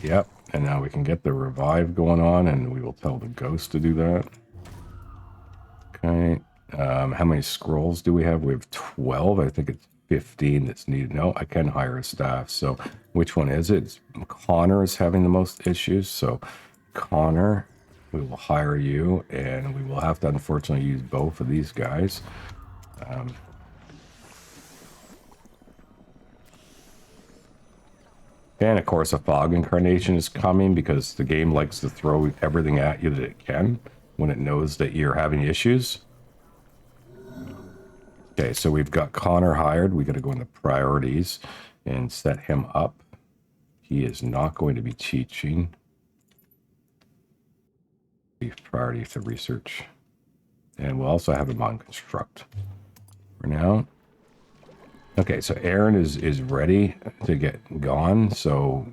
Yep, and now we can get the revive going on, and we will tell the ghost to do that. Okay, how many scrolls do we have? We have 12. I think it's 15 that's needed. No, I can hire a staff. So which one is it? Connor is having the most issues. So Connor, we will hire you, and we will have to unfortunately use both of these guys. And of course, a fog incarnation is coming because the game likes to throw everything at you that it can when it knows that you're having issues. Okay, so we've got Connor hired. We got to go into priorities and set him up. He is not going to be teaching. Priority to research, and we'll also have him on construct for now. Okay, so Aaron is ready to get gone, so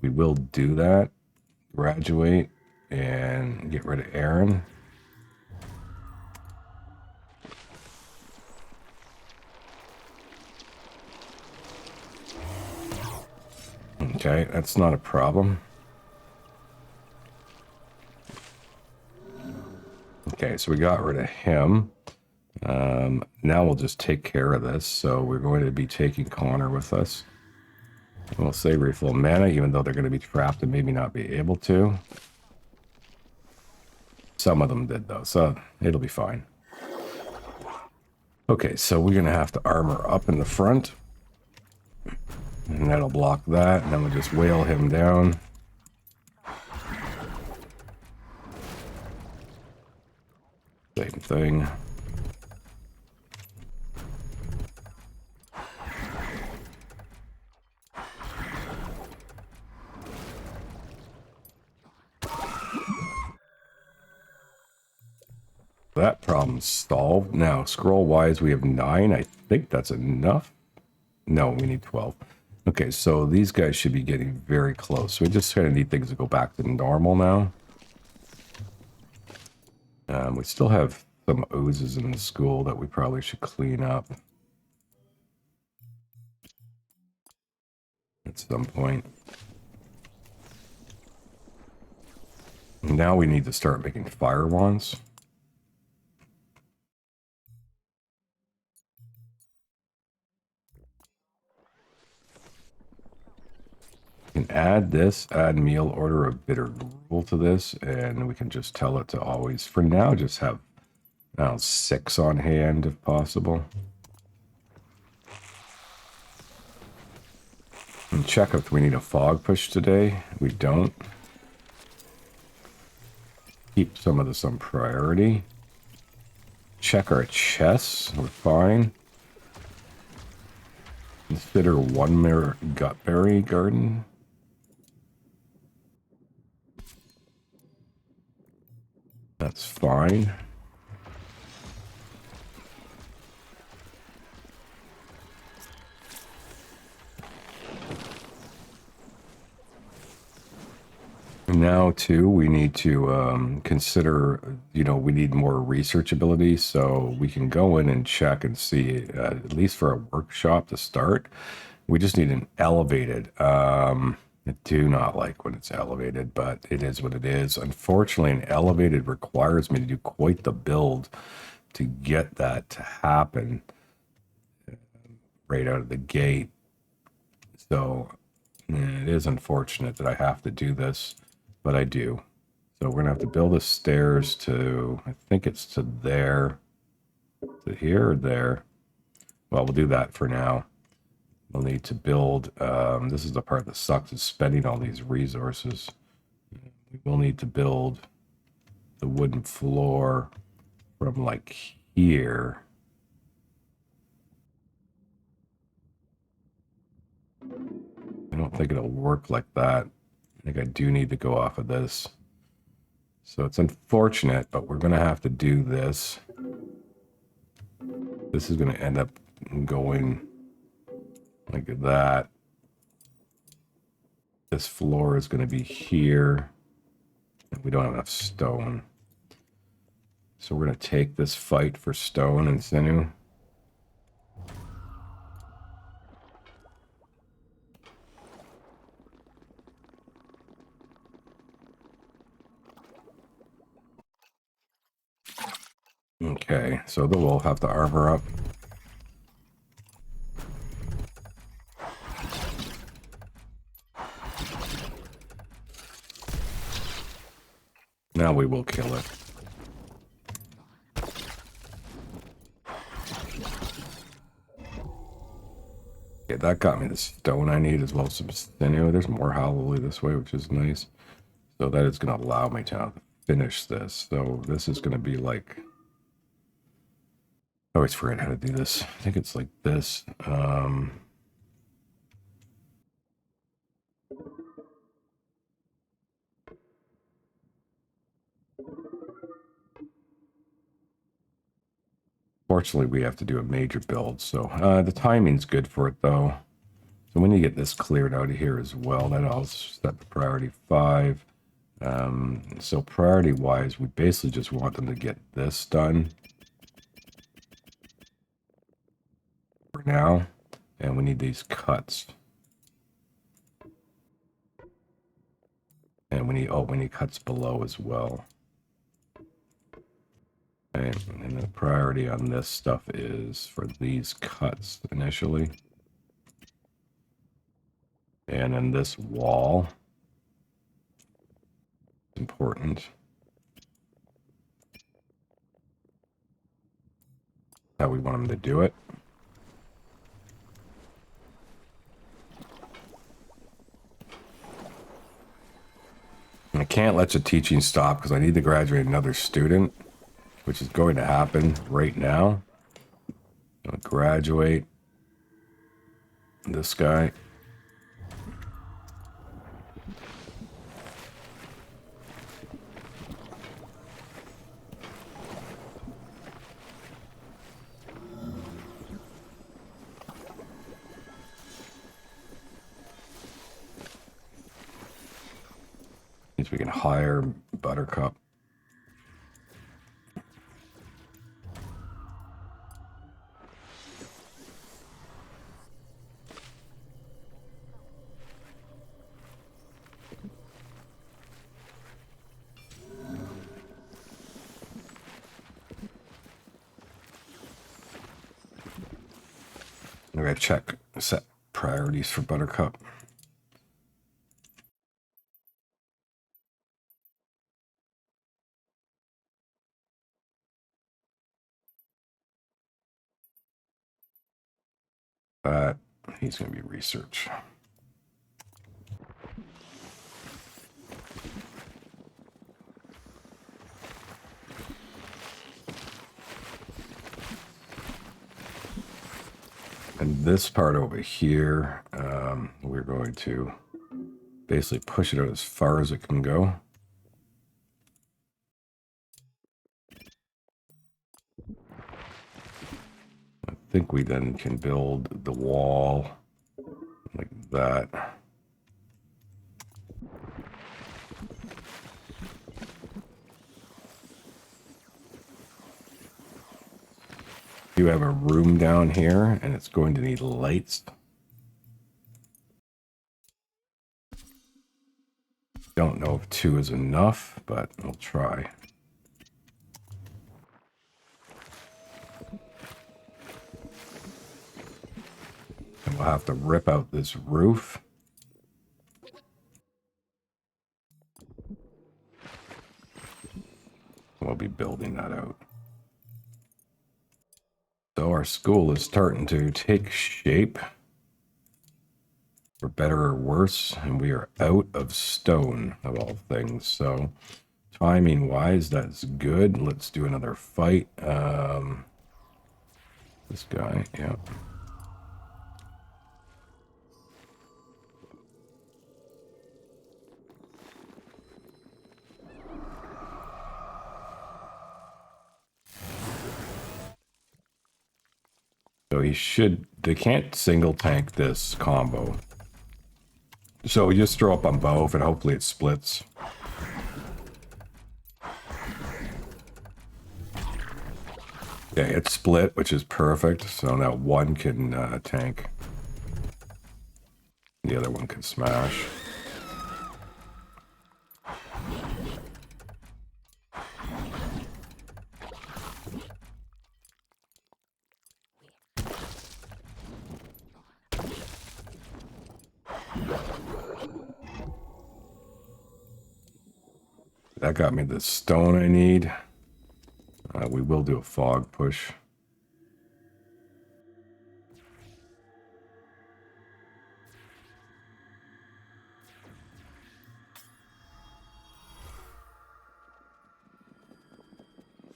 we will do that. Graduate and get rid of Aaron. Okay, that's not a problem. Okay, so we got rid of him. Now we'll just take care of this. So we're going to be taking Connor with us. We'll say refill mana, even though they're going to be trapped and maybe not be able to. Some of them did though, so it'll be fine. Okay, so we're gonna have to armor up in the front. And that'll block that, and then we'll just whale him down. Same thing. That problem's solved. Now, scroll-wise, we have 9. I think that's enough. No, we need 12. Okay, so these guys should be getting very close. We just kind of need things to go back to normal now. We still have some oozes in the school that we probably should clean up at some point. Now we need to start making fire wands. We can add this, add meal order of bitter gruel to this, and we can just tell it to always, for now, just have 6 on hand if possible. And check if we need a fog push today. We don't. Keep some of this on priority. Check our chests. We're fine. Consider 1 mere gutberry garden. That's fine. Now, too, we need to consider, we need more research ability, so we can go in and check and see, at least for a workshop to start, we just need an elevated. I do not like when it's elevated, but it is what it is. Unfortunately, an elevated requires me to do quite the build to get that to happen right out of the gate. So it is unfortunate that I have to do this, but I do. So we're gonna have to build the stairs to, I think it's to there, to here or there. Well, we'll do that for now. We'll need to build, this is the part that sucks, is spending all these resources. We will need to build the wooden floor from like here. I don't think it'll work like that. I think I do need to go off of this. So it's unfortunate, but we're going to have to do this. This is going to end up going like that. This floor is going to be here. And we don't have enough stone. So we're going to take this fight for stone and sinew. Okay, so then we'll have to armor up. Now we will kill it. Okay, that got me the stone I need as well as some sinew. There's more hallelujah this way, which is nice. So that is going to allow me to finish this. So this is going to be like... I always forget how to do this. I think it's like this. Fortunately, we have to do a major build, so the timing's good for it, though. So when you get this cleared out of here as well, that I'll set the priority 5. So priority-wise, we basically just want them to get this done for now, and we need these cuts. And we need cuts below as well. Okay, and the priority on this stuff is for these cuts initially. And then this wall, important. how we want them to do it. I can't let the teaching stop because I need to graduate another student, which is going to happen right now. I'll graduate this guy. Means we can hire Buttercup. I gotta check set priorities for Buttercup. He's gonna be research. And this part over here, we're going to basically push it out as far as it can go. I think we then can build the wall like that. You have a room down here, and it's going to need lights. Don't know if 2 is enough, but we'll try. And we'll have to rip out this roof. We'll be building that out. So our school is starting to take shape, for better or worse, and we are out of stone of all things. So timing wise, that's good. Let's do another fight. This guy, yeah. So they can't single tank this combo. So we just throw up on both and hopefully it splits. Okay, it split, which is perfect. So now one can tank. The other one can smash. That got me the stone I need. We will do a fog push.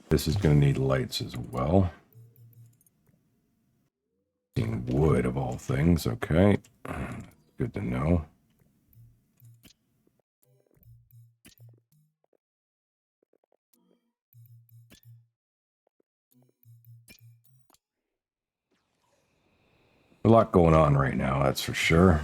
This is going to need lights as well. Wood of all things, okay. Good to know. A lot going on right now, that's for sure.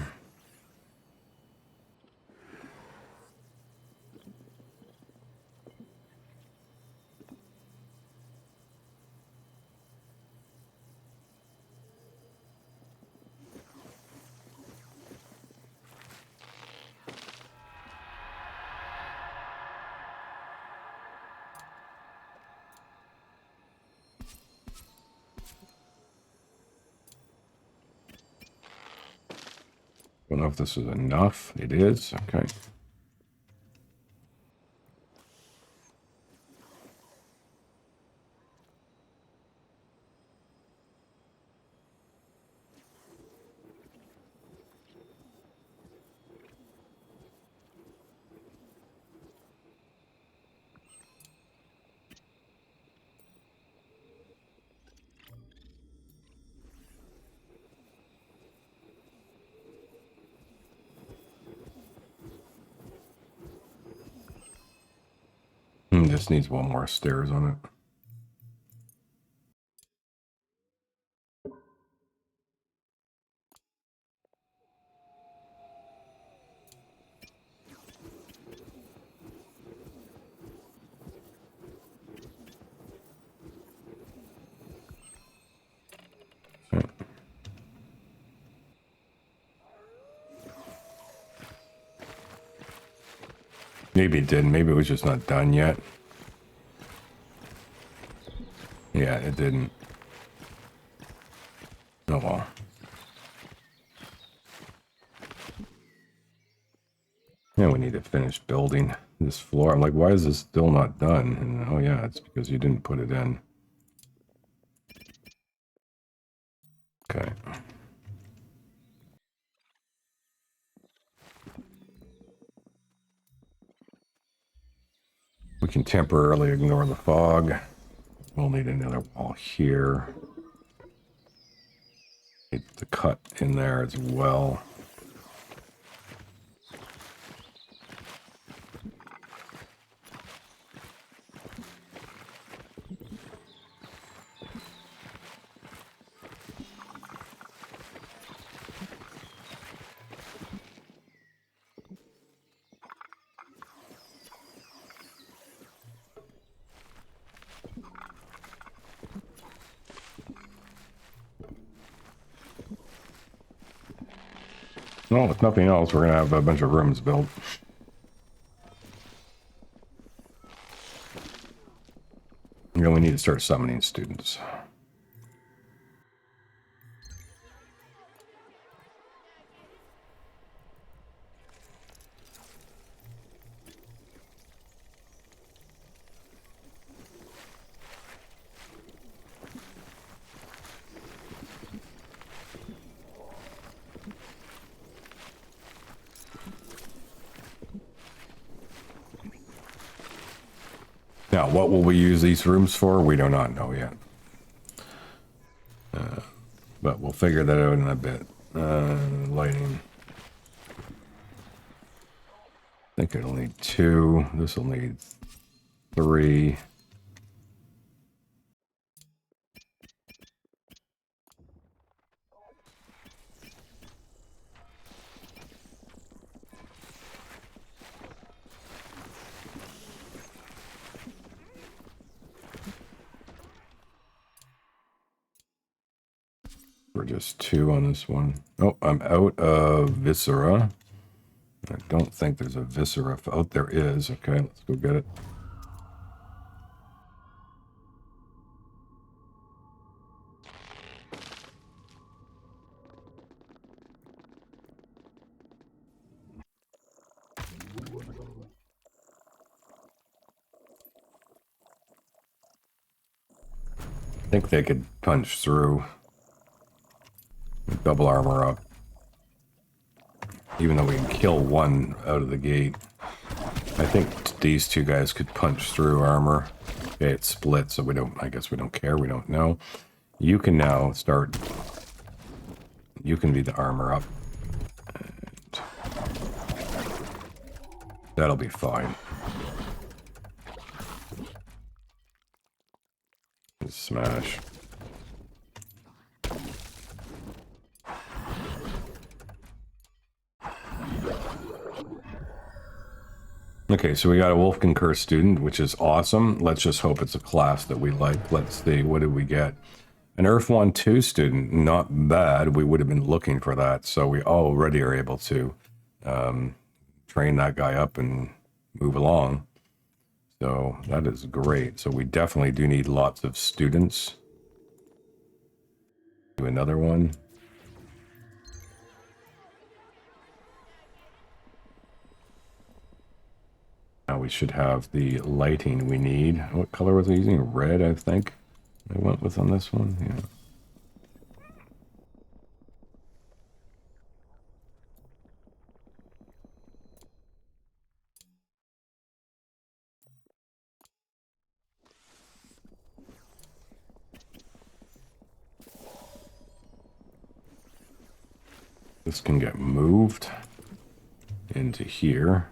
Don't know if this is enough. It is, okay. Just needs one more stairs on it. Maybe it didn't. Maybe it was just not done yet. Yeah, it didn't. Oh well. Yeah, we need to finish building this floor. I'm like, why is this still not done? And oh yeah, it's because you didn't put it in. Okay. We can temporarily ignore the fog. We'll need another wall here. Need the cut in there as well. Well, if nothing else, we're going to have a bunch of rooms built. You know, we need to start summoning students. Now, what will we use these rooms for? We do not know yet. But we'll figure that out in a bit. Lighting. I think it'll need 2. This will need 3. We're just 2 on this one. Oh, I'm out of Viscera. I don't think there's a Viscera. Oh, there is. Okay, let's go get it. I think they could punch through. Double armor up. Even though we can kill one out of the gate. I think these 2 guys could punch through armor. Okay, it's split, so we don't, I guess we don't care, we don't know. You can now start, you can be the armor up. And that'll be fine. Smash. Okay, so we got a Wolfkin Curse student, which is awesome. Let's just hope it's a class that we like. Let's see, what did we get? An Earth 1-2 student, not bad. We would have been looking for that, so we already are able to train that guy up and move along. So that is great. So we definitely do need lots of students. Do another one. Now we should have the lighting we need. What color was I using? Red, I think I went with on this one. Yeah. This can get moved into here.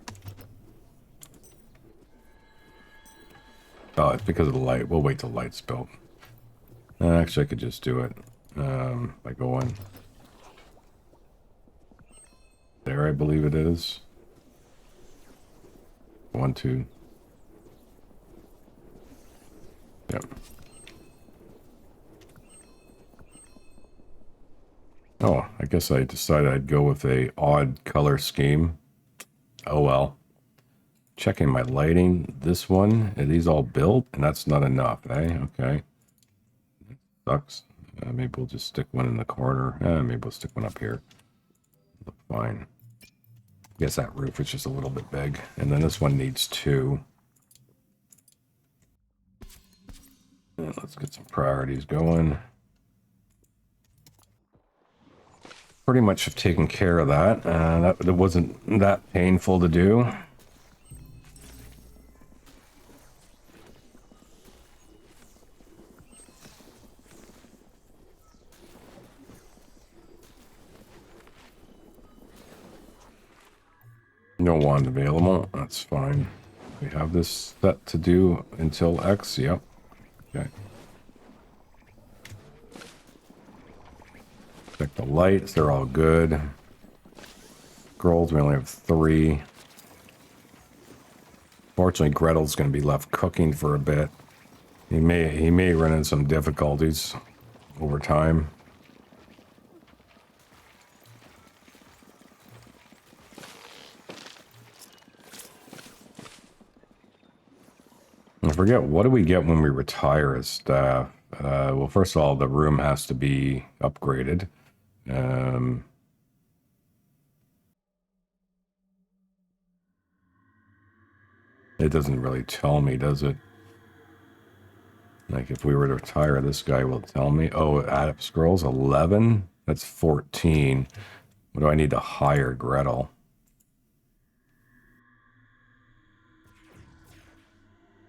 Oh, it's because of the light. We'll wait till light's built. Actually, I could just do it by going there, I believe it is. 1, 2. Yep. Oh, I guess I decided I'd go with a odd color scheme. Oh well. Checking my lighting. This one, are these all built? And that's not enough, eh? Okay. Sucks. Maybe we'll just stick one in the corner. Maybe we'll stick one up here. Look fine. Guess that roof is just a little bit big. And then this one needs 2. And let's get some priorities going. Pretty much have taken care of that. That wasn't that painful to do. No wand available. That's fine. We have this set to do until X. Yep. Okay. Check the lights. They're all good. Scrolls, we only have 3. Fortunately, Gretel's going to be left cooking for a bit. He may run into some difficulties over time. I forget, what do we get when we retire as staff? Well, first of all, the room has to be upgraded. It doesn't really tell me, does it? Like, if we were to retire, this guy will tell me. Oh, add up scrolls, 11? That's 14. What do I need to hire Gretel?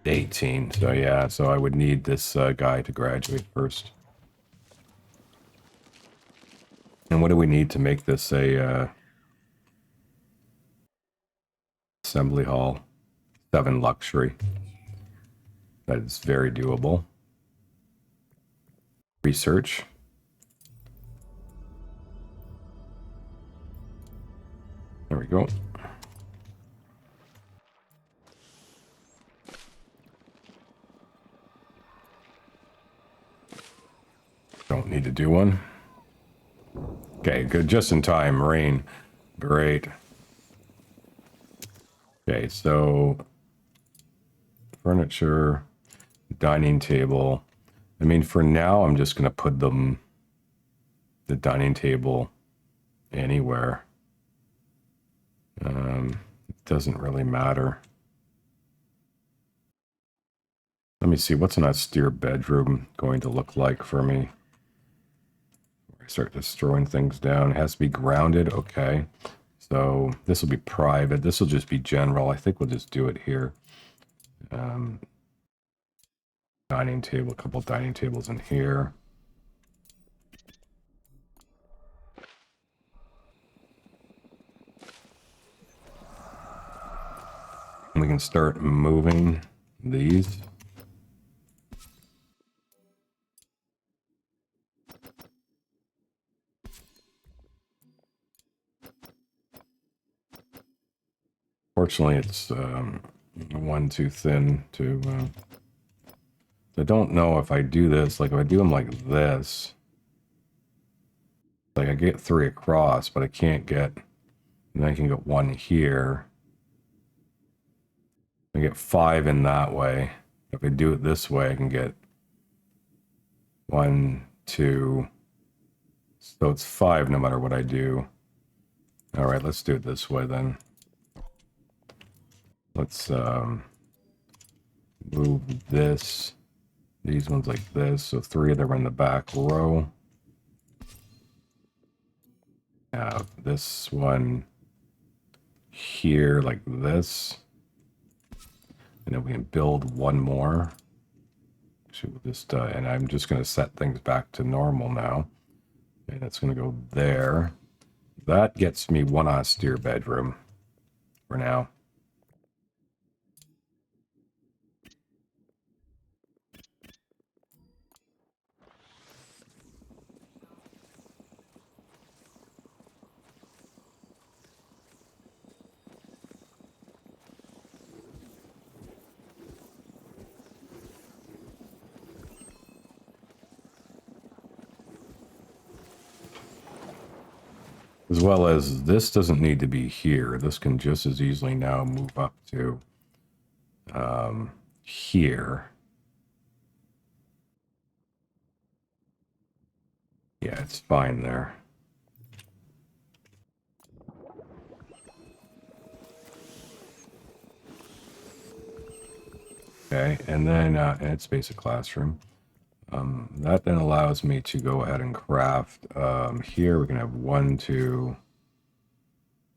$18. So yeah, so I would need this guy to graduate first. And what do we need to make this a assembly hall? 7 luxury. That is very doable. Research. There we go. Don't need to do one. Okay, good. Just in time. Rain. Great. Okay, so furniture, dining table. I mean, for now, I'm just going to put the dining table anywhere. It doesn't really matter. Let me see, what's an austere bedroom going to look like for me? I start destroying things down. It has to be grounded. Okay. So this will be private. This will just be general. I think we'll just do it here. Dining table, a couple dining tables in here. And we can start moving these. Fortunately, it's one too thin to... I don't know if I do this, like if I do them like this, like I get 3 across, but I can't get, and I can get 1 here. I get 5 in that way. If I do it this way, I can get 1, 2. So it's 5 no matter what I do. All right, let's do it this way then. Let's move this. These ones like this, so 3 of them are in the back row. Have this one here like this. And then we can build 1 more. Actually, we'll just, and I'm just going to set things back to normal now. And it's going to go there. That gets me 1 austere bedroom for now. As well as this doesn't need to be here. This can just as easily now move up to here. Yeah, it's fine there. Okay, and then it's basic classroom. That then allows me to go ahead and craft. Here we can have 1, 2.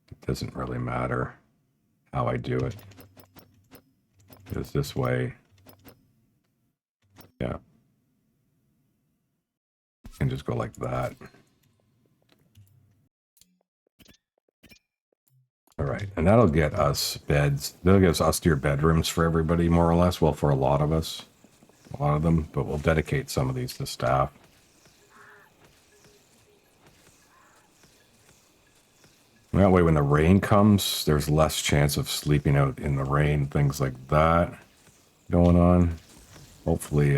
It doesn't really matter how I do it. Because this way, yeah. And just go like that. All right, and that'll get us beds. That'll get us austere bedrooms for everybody, more or less. Well, for a lot of us. A lot of them, but we'll dedicate some of these to staff. That way, when the rain comes, there's less chance of sleeping out in the rain, things like that going on. Hopefully,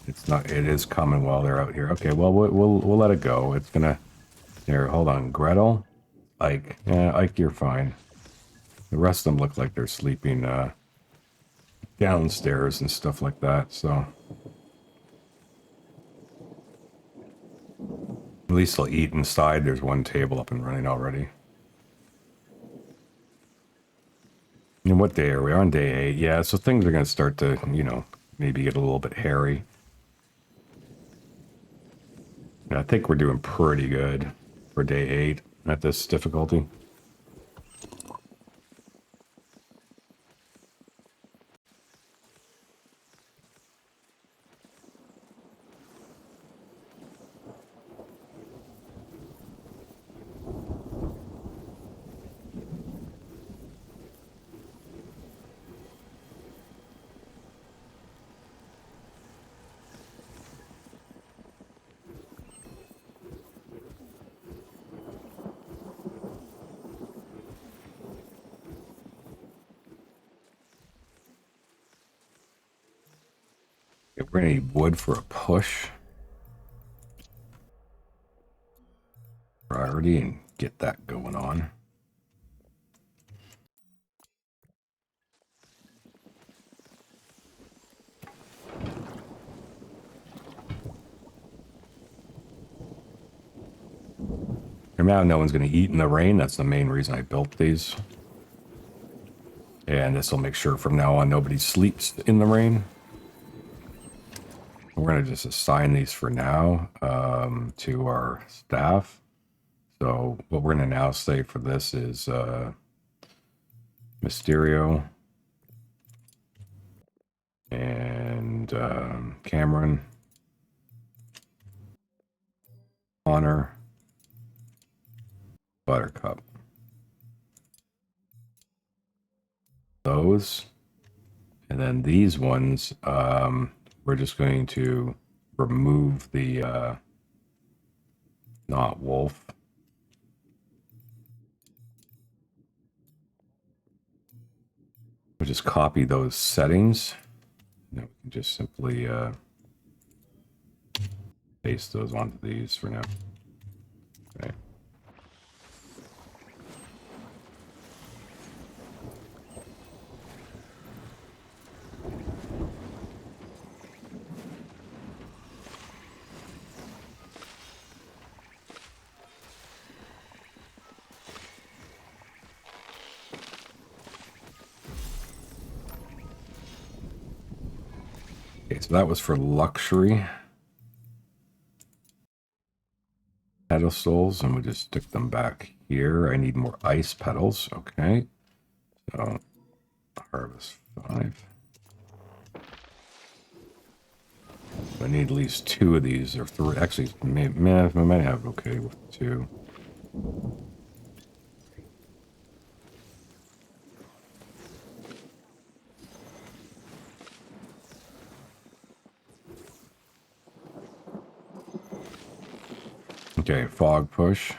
it's not. It is coming while they're out here. Okay, well, we'll let it go. It's gonna. Here, hold on, Gretel, Ike. Yeah, Ike, you're fine. The rest of them look like they're sleeping downstairs and stuff like that. So at least they'll eat inside. There's one table up and running already. And what day are we on? Day 8. Yeah, so things are going to start to, maybe get a little bit hairy. And I think we're doing pretty good for day 8 at this difficulty. We're gonna need wood for a push. Priority and get that going on. And now no one's gonna eat in the rain. That's the main reason I built these. And this will make sure from now on nobody sleeps in the rain. We're going to just assign these for now to our staff. So what we're going to now say for this is Mysterio and Cameron, Honor, Buttercup. Those. And then these ones, we're just going to remove the not wolf. We'll just copy those settings. And we can just simply paste those onto these for now. Okay. Okay, so that was for luxury pedestals, and we just stick them back here. I need more ice petals. Okay, so harvest 5. I need at least 2 of these, or 3. Actually, we might have okay with 2. Okay, fog push.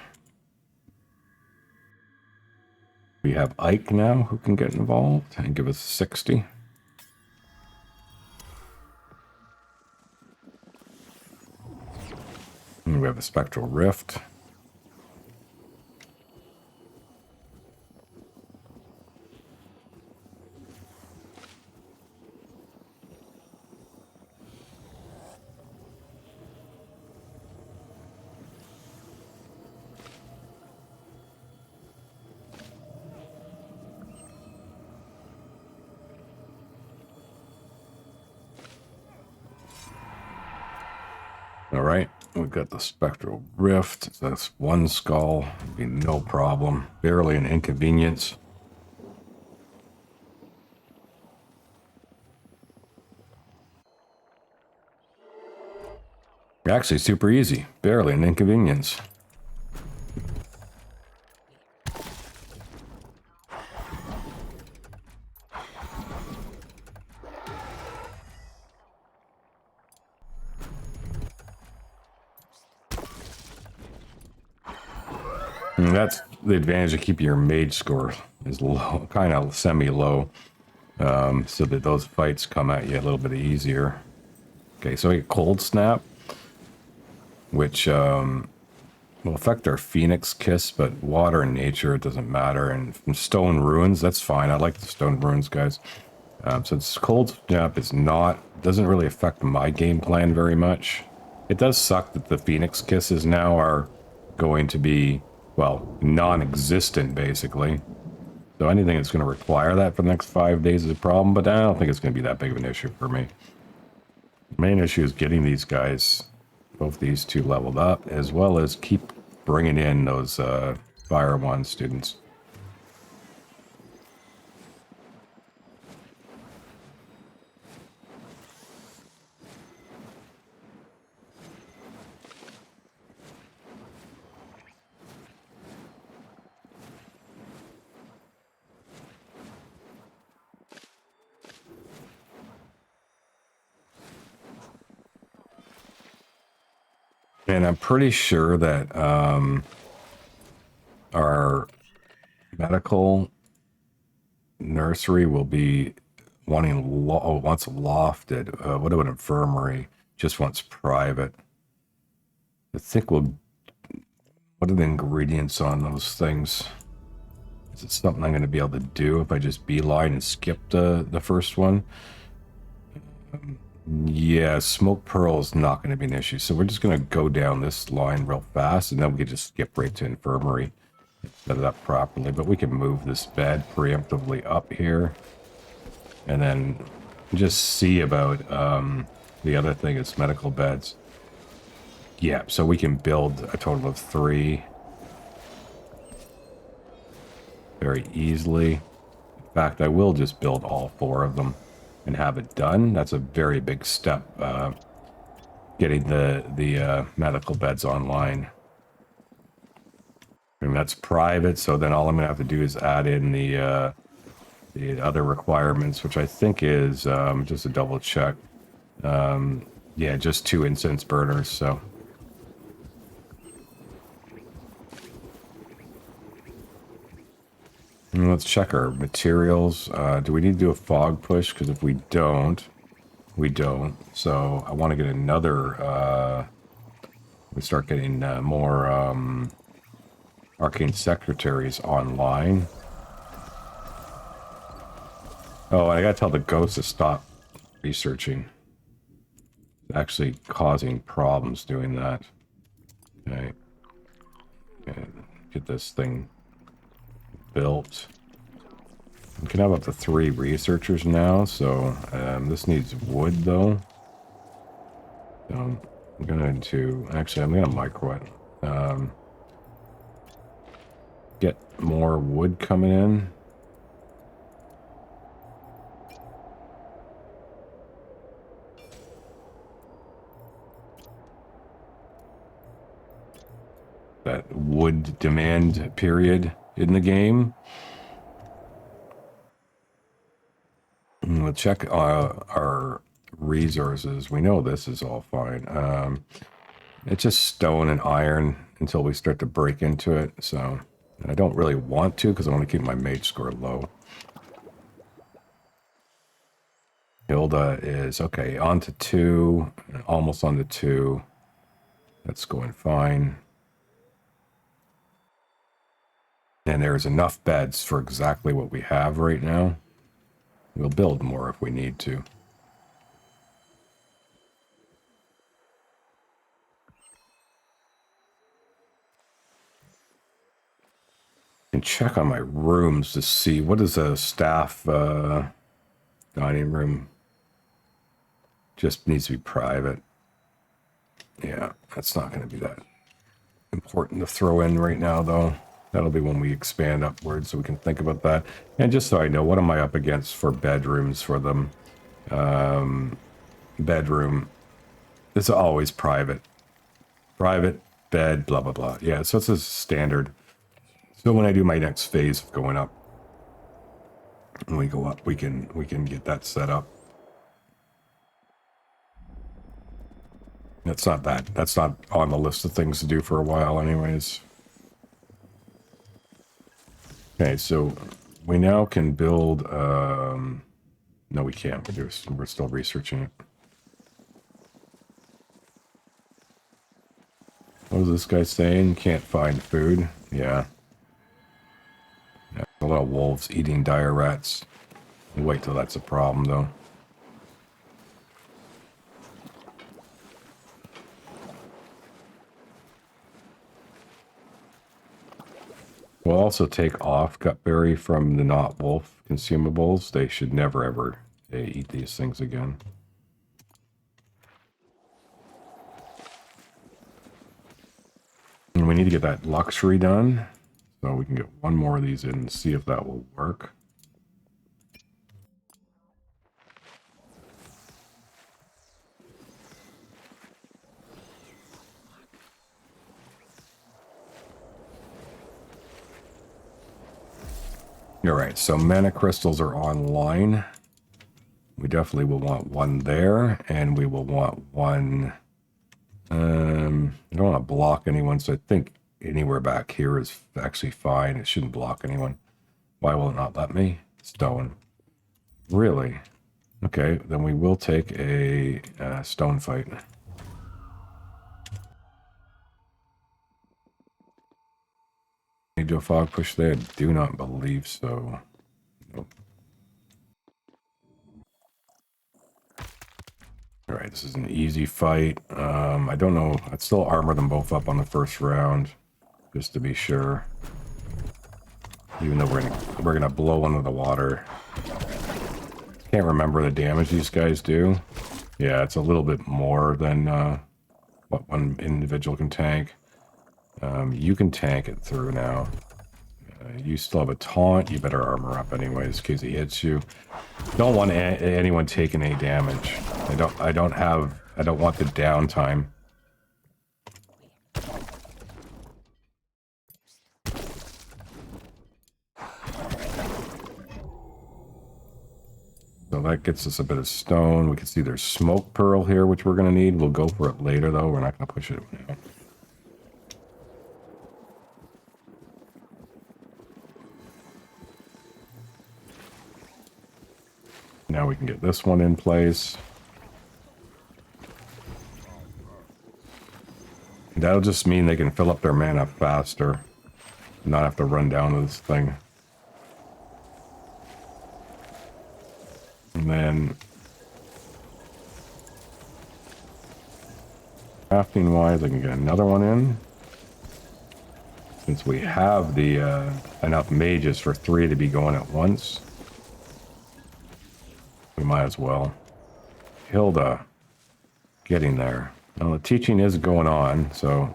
We have Ike now who can get involved and give us 60. And we have a spectral rift. All right, we've got the spectral rift. So that's one skull. Be no problem. Barely an inconvenience. Actually, super easy. Barely an inconvenience. And that's the advantage of keeping your mage score is low, kind of semi-low, so that those fights come at you a little bit easier. Okay, so we get cold snap, which will affect our Phoenix Kiss, but water and nature, it doesn't matter. And from stone ruins, that's fine. I like the stone ruins, guys. So it's cold snap is not, doesn't really affect my game plan very much. It does suck that the Phoenix Kisses now are going to be, well, non-existent basically. So anything that's going to require that for the next 5 days is a problem, but I don't think it's going to be that big of an issue for me. The main issue is getting these guys, both these two, leveled up, as well as keep bringing in those Fire 1 students. And I'm pretty sure that our medical nursery will be wanting wants lofted. What about infirmary? Just wants private. I think we'll. What are the ingredients on those things? Is it something I'm going to be able to do if I just beeline and skip the first one? Yeah, smoke pearl is not going to be an issue. So we're just going to go down this line real fast, and then we can just skip right to infirmary. Set it up properly, but we can move this bed preemptively up here. And then just see about the other thing is medical beds. Yeah, so we can build a total of 3 very easily. In fact, I will just build all 4 of them and have it done. That's a very big step, getting the medical beds online. And that's private, so then all I'm going to have to do is add in the other requirements, which I think is, just a double check. Yeah, just 2 incense burners, so. And let's check our materials. Do we need to do a fog push? Because if we don't, we don't. So I want to get another, we start getting more arcane secretaries online. Oh, and I gotta tell the ghost to stop researching. It's actually causing problems doing that. Okay. And get this thing built. We can have up to 3 researchers now, so this needs wood though. So I'm going to, actually I'm going to micro it. Get more wood coming in. That wood demand period in the game. We'll check our resources. We know this is all fine. It's just stone and iron until we start to break into it. So I don't really want to because I want to keep my mage score low. Hilda is okay. On to 2, almost on to 2. That's going fine. And there's enough beds for exactly what we have right now. We'll build more if we need to. And check on my rooms to see what is a staff dining room. Just needs to be private. Yeah, that's not going to be that important to throw in right now, though. That'll be when we expand upwards, so we can think about that. And just so I know, what am I up against for bedrooms for them? Bedroom. It's always private. Private, bed, blah, blah, blah. Yeah, so it's a standard. So when I do my next phase of going up, when we go up, we can get that set up. That's not on the list of things to do for a while anyways. Okay, so we now can build, no we can't, we're still researching it. What was this guy saying? Can't find food? Yeah. A lot of wolves eating dire rats. We'll wait till that's a problem though. We'll also take off gutberry from the not wolf consumables. They should never ever eat these things again. And we need to get that luxury done. So we can get one more of these in and see if that will work. All right, so mana crystals are online. We definitely will want one there, and we will want one. I don't want to block anyone, so I think anywhere back here is actually fine. It shouldn't block anyone. Why will it not let me? Stone. Really? Okay, then we will take a stone fight. Need to do a fog push there? I do not believe so. Nope. All right, this is an easy fight. I don't know. I'd still armor them both up on the first round, just to be sure. Even though we're gonna blow under the water. Can't remember the damage these guys do. Yeah, it's a little bit more than what one individual can tank. You can tank it through now. You still have a taunt. You better armor up anyways, in case he hits you. Don't want anyone taking any damage. I don't want the downtime. So that gets us a bit of stone. We can see there's smoke pearl here, which we're going to need. We'll go for it later, though. We're not going to push it now. Now we can get this one in place. That'll just mean they can fill up their mana faster. Not have to run down to this thing. And then crafting wise, I can get another one in. Since we have the enough mages for 3 to be going at once. We might as well. Hilda, getting there. Now the teaching is going on, so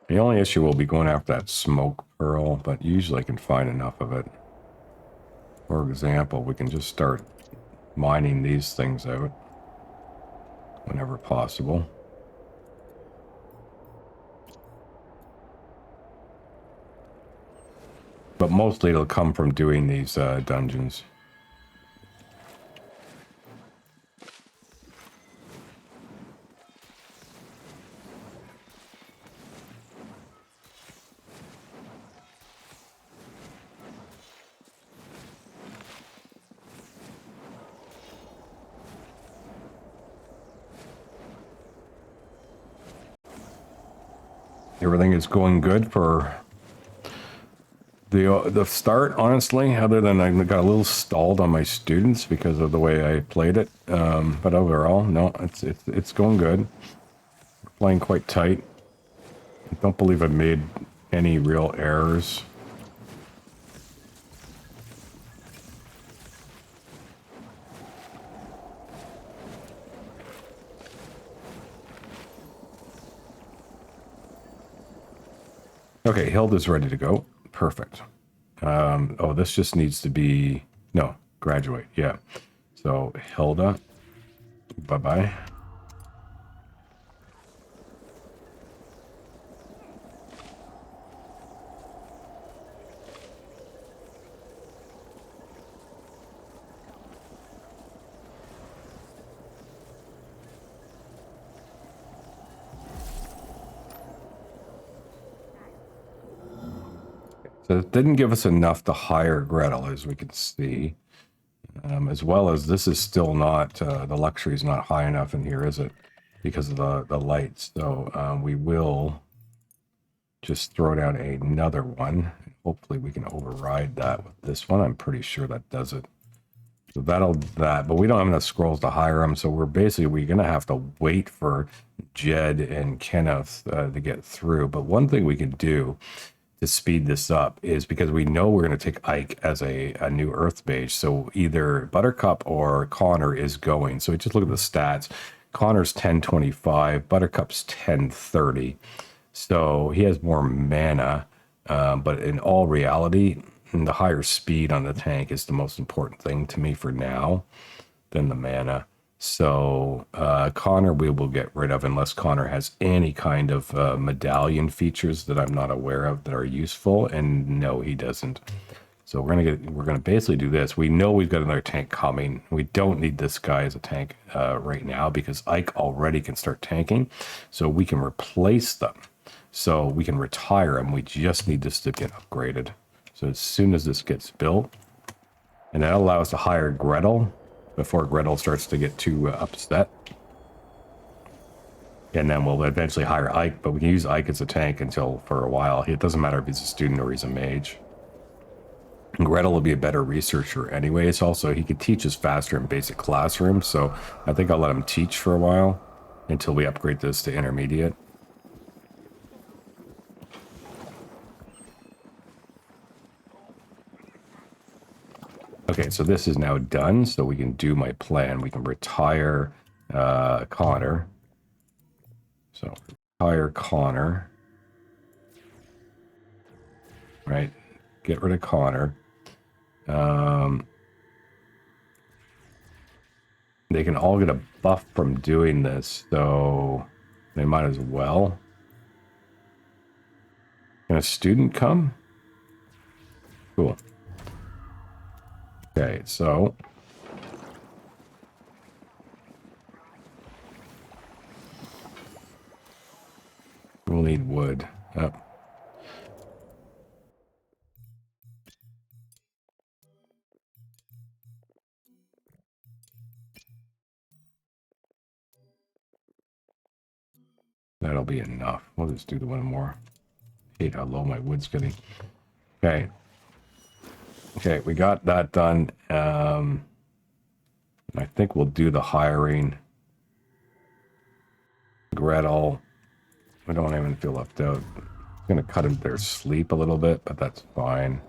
the only issue will be going after that smoke pearl, but usually I can find enough of it. For example, we can just start mining these things out whenever possible. But mostly it'll come from doing these dungeons. Everything is going good for the start, honestly, other than I got a little stalled on my students because of the way I played it. But overall, no, it's going good. We're playing quite tight. I don't believe I made any real errors. Okay, Hilda's ready to go. Perfect. Oh, this just needs to be... No, graduate. Yeah. So, Hilda, bye-bye. So it didn't give us enough to hire Gretel, as we can see. As well as this is still not, the luxury is not high enough in here, is it? Because of the lights. So we will just throw down another one. Hopefully we can override that with this one. I'm pretty sure that does it. So that'll that, but we don't have enough scrolls to hire them. So we're going to have to wait for Jed and Kenneth to get through. But one thing we can do to speed this up is because we know we're going to take Ike as a new Earth mage. So either Buttercup or Connor is going. So we just look at the stats. Connor's 1025, Buttercup's 1030. So he has more mana, but in all reality, the higher speed on the tank is the most important thing to me for now than the mana. So Connor we will get rid of unless Connor has any kind of medallion features that I'm not aware of that are useful, and no, he doesn't. So we're gonna basically do this. We know we've got another tank coming. We don't need this guy as a tank right now because Ike already can start tanking, so we can replace them. So we can retire them. We just need this to get upgraded. So as soon as this gets built, and that allows us to hire Gretel before Gretel starts to get too upset. And then we'll eventually hire Ike, but we can use Ike as a tank until for a while. It doesn't matter if he's a student or he's a mage. And Gretel will be a better researcher anyways. Also, he could teach us faster in basic classroom, so I think I'll let him teach for a while until we upgrade this to intermediate. Okay, so this is now done, so we can do my plan. We can retire Connor. So, retire Connor. Right, get rid of Connor. They can all get a buff from doing this, so they might as well. Can a student come? Cool. Okay, so we'll need wood. Oh. That'll be enough. We'll just do the one more. Hate how low my wood's getting. Okay. Okay, we got that done. I think we'll do the hiring. Gretel. We don't even feel left out. I'm gonna cut into their sleep a little bit, but that's fine.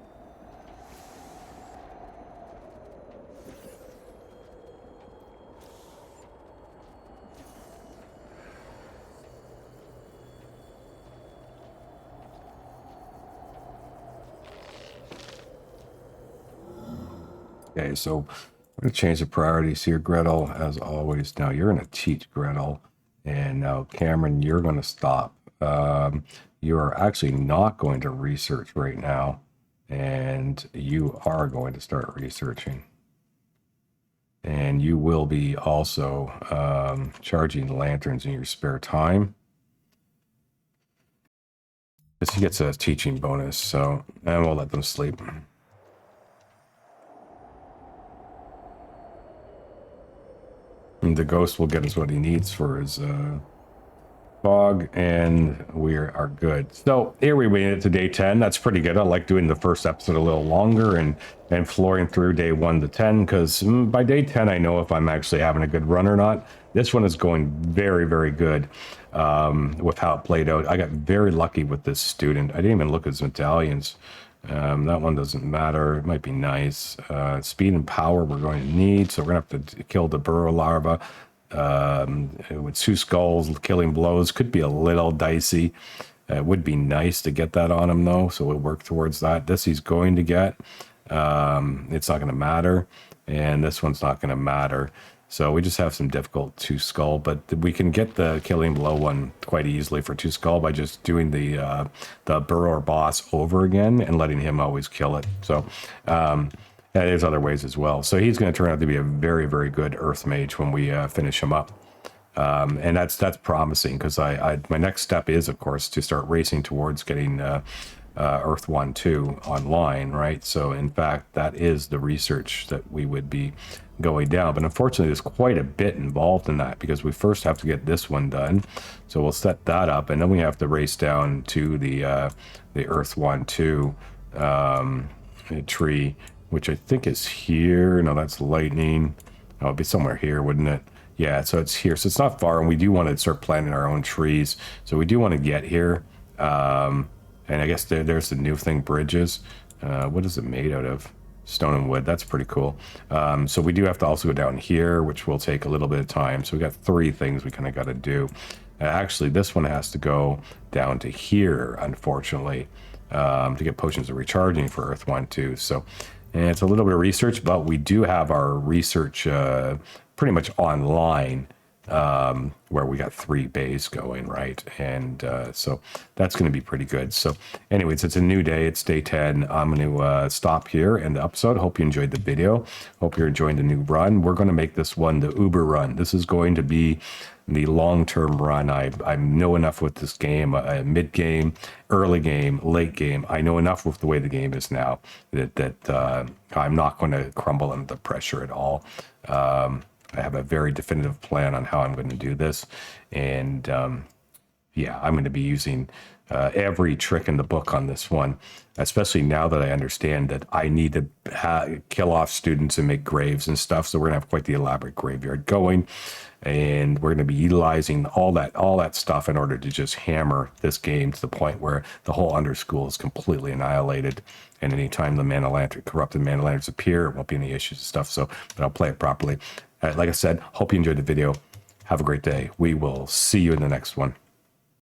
Okay, so we're going to change the priorities here, Gretel, as always. Now you're going to teach Gretel, and now Cameron, you're going to stop. You are actually not going to research right now, and you are going to start researching. And you will be also charging lanterns in your spare time. This gets a teaching bonus, so, and we'll let them sleep. And the ghost will get us what he needs for his fog, and we are good. So here we made it to day 10. That's pretty good. I like doing the first episode a little longer and flooring through day 1 to 10, because by day 10 I know if I'm actually having a good run or not. This one is going very, very good with how it played out. I got very lucky with this student. I didn't even look at his medallions. That one doesn't matter. It might be nice. Speed and power we're going to need, so we're going to have to kill the burrow larva. With 2 skulls, killing blows could be a little dicey. It would be nice to get that on him, though, so we'll work towards that. This he's going to get. It's not going to matter, and this one's not going to matter. So we just have some difficult 2 skull, but we can get the killing blow one quite easily for 2 skull by just doing the burrower boss over again and letting him always kill it. So there's other ways as well. So he's going to turn out to be a very, very good earth mage when we finish him up. And that's promising, because my next step is, of course, to start racing towards getting Earth 1-2 online, right? So in fact, that is the research that we would be going down. But unfortunately, there's quite a bit involved in that, because we first have to get this one done. So we'll set that up, and then we have to race down to the Earth 1-2 tree, which I think is here. No, that's lightning. Oh, it'd be somewhere here, wouldn't it? Yeah, so it's here. So it's not far, and we do want to start planting our own trees. So we do want to get here. And I guess there's the new thing, bridges. What is it made out of? Stone and wood. That's pretty cool. So we do have to also go down here, which will take a little bit of time. So we got 3 things we kind of got to do. Actually, this one has to go down to here, unfortunately, to get potions of recharging for Earth 1-2. So, and it's a little bit of research, but we do have our research pretty much online, where we got 3 bays going, right? And so that's going to be pretty good. So anyways, it's a new day. It's day 10. I'm going to stop here in the episode. Hope you enjoyed the video. Hope you're enjoying the new run. We're going to make this one the Uber run. This is going to be the long-term run. I know enough with this game, mid-game, early game, late game. I know enough with the way the game is now that I'm not going to crumble under the pressure at all. I have a very definitive plan on how I'm going to do this. And yeah, I'm going to be using every trick in the book on this one, especially now that I understand that I need to kill off students and make graves and stuff. So we're going to have quite the elaborate graveyard going. And we're going to be utilizing all that stuff in order to just hammer this game to the point where the whole UnderSchool is completely annihilated. And anytime the corrupted mana lanterns appear, it won't be any issues and stuff. So, but I'll play it properly. Like I said, hope you enjoyed the video. Have a great day. We will see you in the next one.